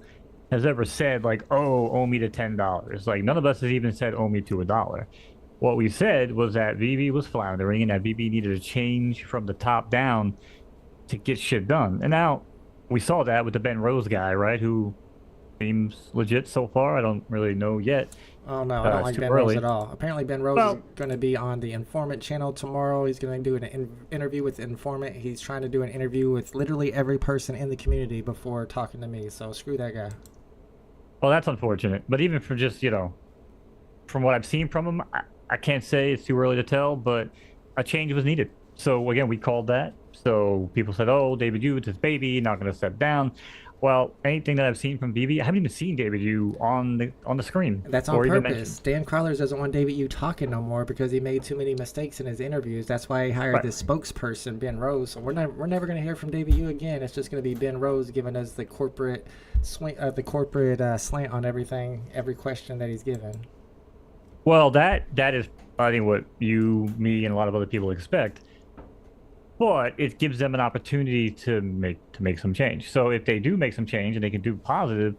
has ever said, like, oh, owe me to $10. Like, none of us has even said owe me to $1. What we said was that VeVe was floundering and that VeVe needed a change from the top down to get shit done. And now we saw that with the Ben Rose guy, right? Who seems legit so far. I don't really know yet. Oh, no, I don't like too Ben early. Rose at all. Apparently, Ben Rose is going to be on the Informant channel tomorrow. He's going to do an interview with the Informant. He's trying to do an interview with literally every person in the community before talking to me. So screw that guy. Well, that's unfortunate. But even from just, from what I've seen from him, I can't say it's too early to tell, but a change was needed. So again, we called that. So people said, "Oh, David Yu, it's his baby, not going to step down." Well, anything that I've seen from VeVe, I haven't even seen David Yu on the screen. That's on or even purpose. mentioned. Dan Crowlers doesn't want David Yu talking no more because he made too many mistakes in his interviews. That's why he hired Right. this spokesperson, Ben Rose. So we're never going to hear from David Yu again. It's just going to be Ben Rose giving us the corporate swing, slant on everything, every question that he's given. Well, that is, I think, what you, me, and a lot of other people expect. But it gives them an opportunity to make some change. So if they do make some change and they can do positive,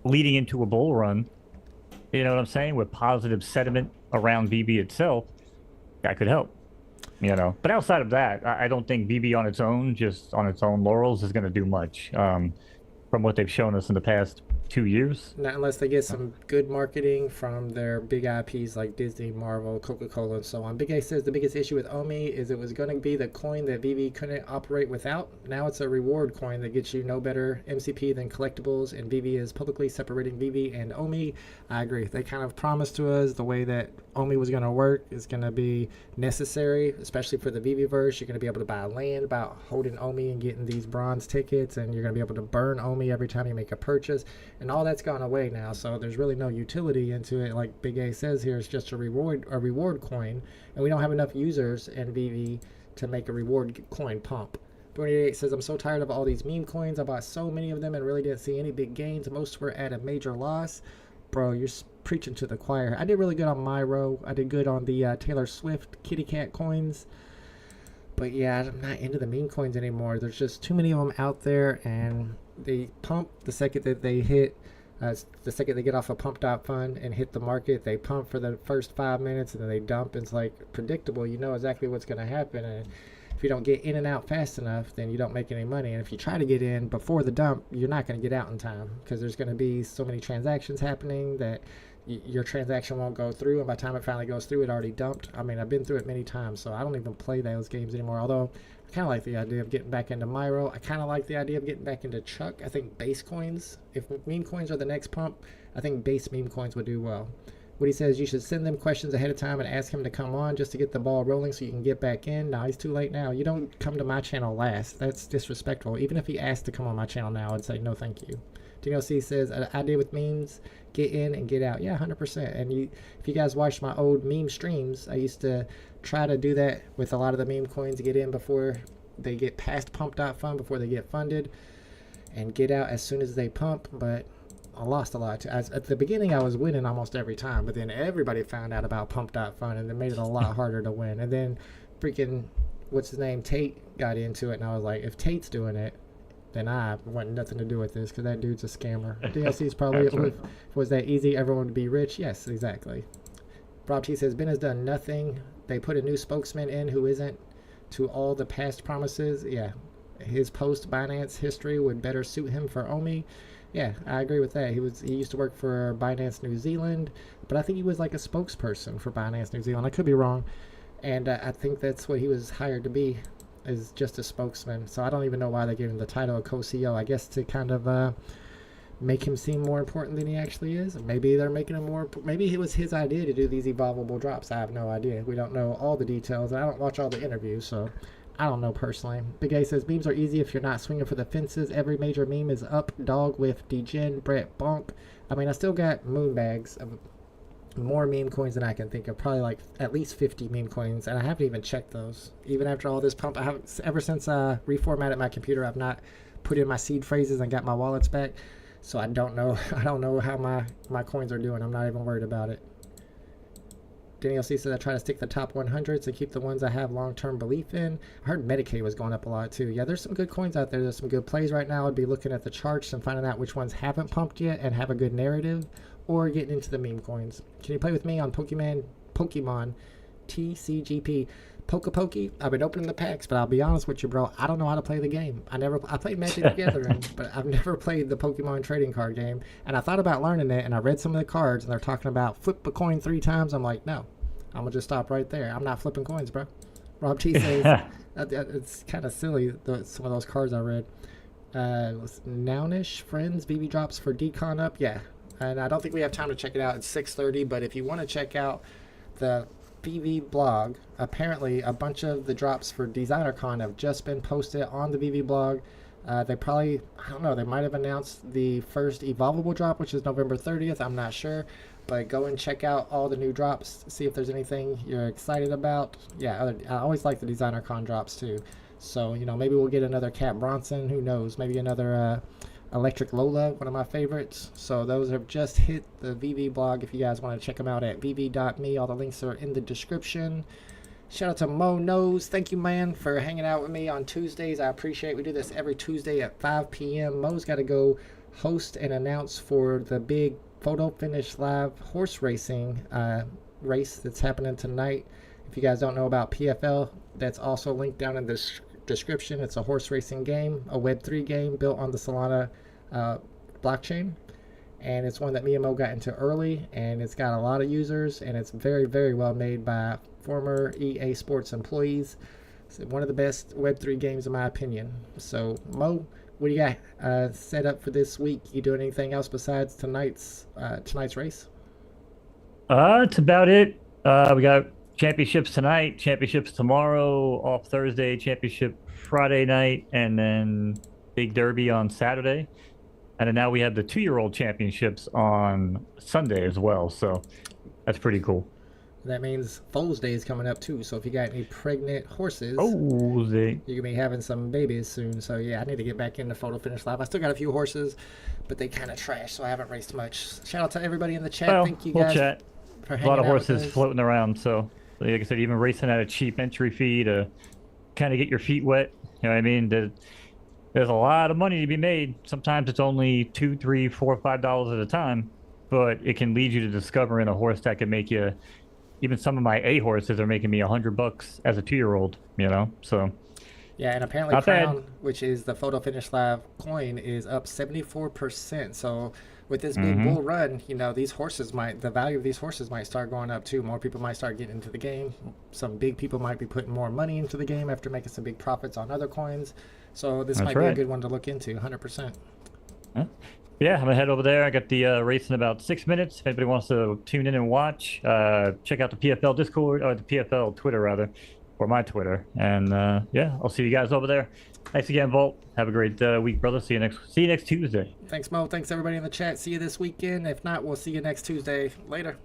leading into a bull run, you know what I'm saying, with positive sentiment around VeVe itself, that could help. But outside of that, I don't think VeVe on its own, just on its own laurels, is going to do much. From what they've shown us in the past 2 years. Not unless they get some good marketing from their big IPs like Disney, Marvel, Coca-Cola, and so on. Big A says the biggest issue with Omi is it was going to be the coin that VeVe couldn't operate without. Now it's a reward coin that gets you no better MCP than collectibles, and VeVe is publicly separating VeVe and Omi. I agree. They kind of promised to us the way that Omi was going to work is going to be necessary, especially for the VeVe-verse. You're going to be able to buy land by holding Omi and getting these bronze tickets, and you're going to be able to burn Omi every time you make a purchase. And all that's gone away now, so there's really no utility into it. Like Big A says here, it's just a reward coin, and we don't have enough users in VeVe to make a reward coin pump. 28 says, I'm so tired of all these meme coins. I bought so many of them and really didn't see any big gains. Most were at a major loss. Bro, you're preaching to the choir. I did really good on Myro. I did good on the Taylor Swift kitty cat coins. But yeah, I'm not into the meme coins anymore. There's just too many of them out there, and they pump the second that they hit, the second they get off a pump.fun and hit the market, they pump for the first 5 minutes and then they dump. It's like predictable. You know exactly what's going to happen. And if you don't get in and out fast enough, then you don't make any money. And if you try to get in before the dump, you're not going to get out in time because there's going to be so many transactions happening that your transaction won't go through, and by the time it finally goes through, it already dumped. I mean, I've been through it many times, so I don't even play those games anymore, although I kind of like the idea of getting back into Myro. I kind of like the idea of getting back into Chuck. I think base coins, if meme coins are the next pump, I think base meme coins would do well. What he says, you should send them questions ahead of time and ask him to come on just to get the ball rolling so you can get back in. Nah, he's too late now. You don't come to my channel last. That's disrespectful. Even if he asked to come on my channel now, I'd say no thank you. Daniel C says, an idea with memes, get in and get out. Yeah, 100%. And if you guys watched my old meme streams, I used to try to do that with a lot of the meme coins, get in before they get past pump.fun, before they get funded, and get out as soon as they pump. But I lost a lot. At the beginning, I was winning almost every time, but then everybody found out about pump.fun, and it made it a lot harder to win. And then freaking, what's his name, Tate got into it, and I was like, if Tate's doing it, then I want nothing to do with this because that dude's a scammer. DLC is probably, Right. if it was that easy, everyone would be rich. Yes, exactly. Rob T says, Ben has done nothing. They put a new spokesman in who isn't to all the past promises. Yeah, his post-Binance history would better suit him for Omi. Yeah, I agree with that. He used to work for Binance New Zealand, but I think he was like a spokesperson for Binance New Zealand. I could be wrong. And I think that's what he was hired to be, is just a spokesman. So I don't even know why they gave him the title of co-CEO. I guess to kind of make him seem more important than he actually is. Maybe they're making him more. Maybe it was his idea to do these evolvable drops. I have no idea. We don't know all the details. I don't watch all the interviews, so I don't know personally. Big A says, memes are easy if you're not swinging for the fences. Every major meme is up. Dog with Degen, Brett, Bonk. I mean, I still got moon bags of more meme coins than I can think of. Probably like at least 50 meme coins, and I haven't even checked those. Even after all this pump, I haven't, ever since I reformatted my computer, I've not put in my seed phrases and got my wallets back. So I don't know. I don't know how my coins are doing. I'm not even worried about it. Daniel C says, I try to stick the top 100s and keep the ones I have long-term belief in. I heard Medicaid was going up a lot too. Yeah, there's some good coins out there. There's some good plays right now. I'd be looking at the charts and finding out which ones haven't pumped yet and have a good narrative, or getting into the meme coins. Can you play with me on Pokemon TCGP? Pokey. I've been opening the packs, but I'll be honest with you, bro. I don't know how to play the game. I played Magic the Gathering, but I've never played the Pokemon trading card game. And I thought about learning it, and I read some of the cards, and they're talking about flip a coin 3 times. I'm like, no, I'm gonna just stop right there. I'm not flipping coins, bro. Rob T says it's kind of silly. Some of those cards I read. Nounish friends, BB drops for decon up. Yeah, And I don't think we have time to check it out at 6:30, but if you want to check out the VeVe blog, apparently a bunch of the drops for DesignerCon have just been posted on the VeVe blog. They probably, I don't know, they might have announced the first evolvable drop, which is November 30th. I'm not sure. But go and check out all the new drops, see if there's anything you're excited about. Yeah, I always like the DesignerCon drops too. So, you know, maybe we'll get another Cat Bronson. Who knows? Maybe another Electric Lola, one of my favorites. So those have just hit the VeVe blog. If you guys want to check them out at veve.me, all the links are in the description. Shout out to MoKnowz. Thank you, man, for hanging out with me on Tuesdays. I appreciate it. We do this every Tuesday at 5 p.m. Mo's got to go host and announce for the big photo finish live horse racing race that's happening tonight. If you guys don't know about PFL, that's also linked down in the description. It's a horse racing game, a Web3 game built on the Solana blockchain, and it's one that me and Mo got into early, and it's got a lot of users, and it's very, very well made by former EA Sports employees. It's one of the best Web3 games in my opinion. So Mo, what do you got set up for this week? You doing anything else besides tonight's race? It's about it. We got championships tonight, championships tomorrow, off Thursday, championship Friday night, and then big derby on Saturday. And then now we have the 2-year-old championships on Sunday as well. So that's pretty cool. That means Foals Day is coming up too. So if you got any pregnant horses, Foals Day, you're gonna be having some babies soon. So yeah, I need to get back into photo finish live. I still got a few horses, but they kind of trash, so I haven't raced much. Shout out to everybody in the chat. well, Thank you we'll guys chat. for A hanging lot of out with horses us. floating around. So like I said, even racing at a cheap entry fee to kind of get your feet wet. You know what I mean? There's a lot of money to be made. Sometimes it's only $2, $3, $4, $5 at a time, but it can lead you to discovering a horse that can make you. Even some of my A horses are making me $100 as a 2-year-old. You know, so. Yeah, and apparently Not bad. Crown, which is the photo finish live coin, is up 74%. So with this big bull run, you know, the value of these horses might start going up too. More people might start getting into the game. Some big people might be putting more money into the game after making some big profits on other coins. So this might be a right. good one to look into, 100%. Yeah, I'm gonna head over there. I got the race in about 6 minutes. If anybody wants to tune in and watch, check out the PFL Discord, or the PFL Twitter rather, or my Twitter. And yeah, I'll see you guys over there. Thanks again, Volt. Have a great week, brother. See you next Tuesday. Thanks, Mo. Thanks, everybody in the chat. See you this weekend. If not, we'll see you next Tuesday. Later.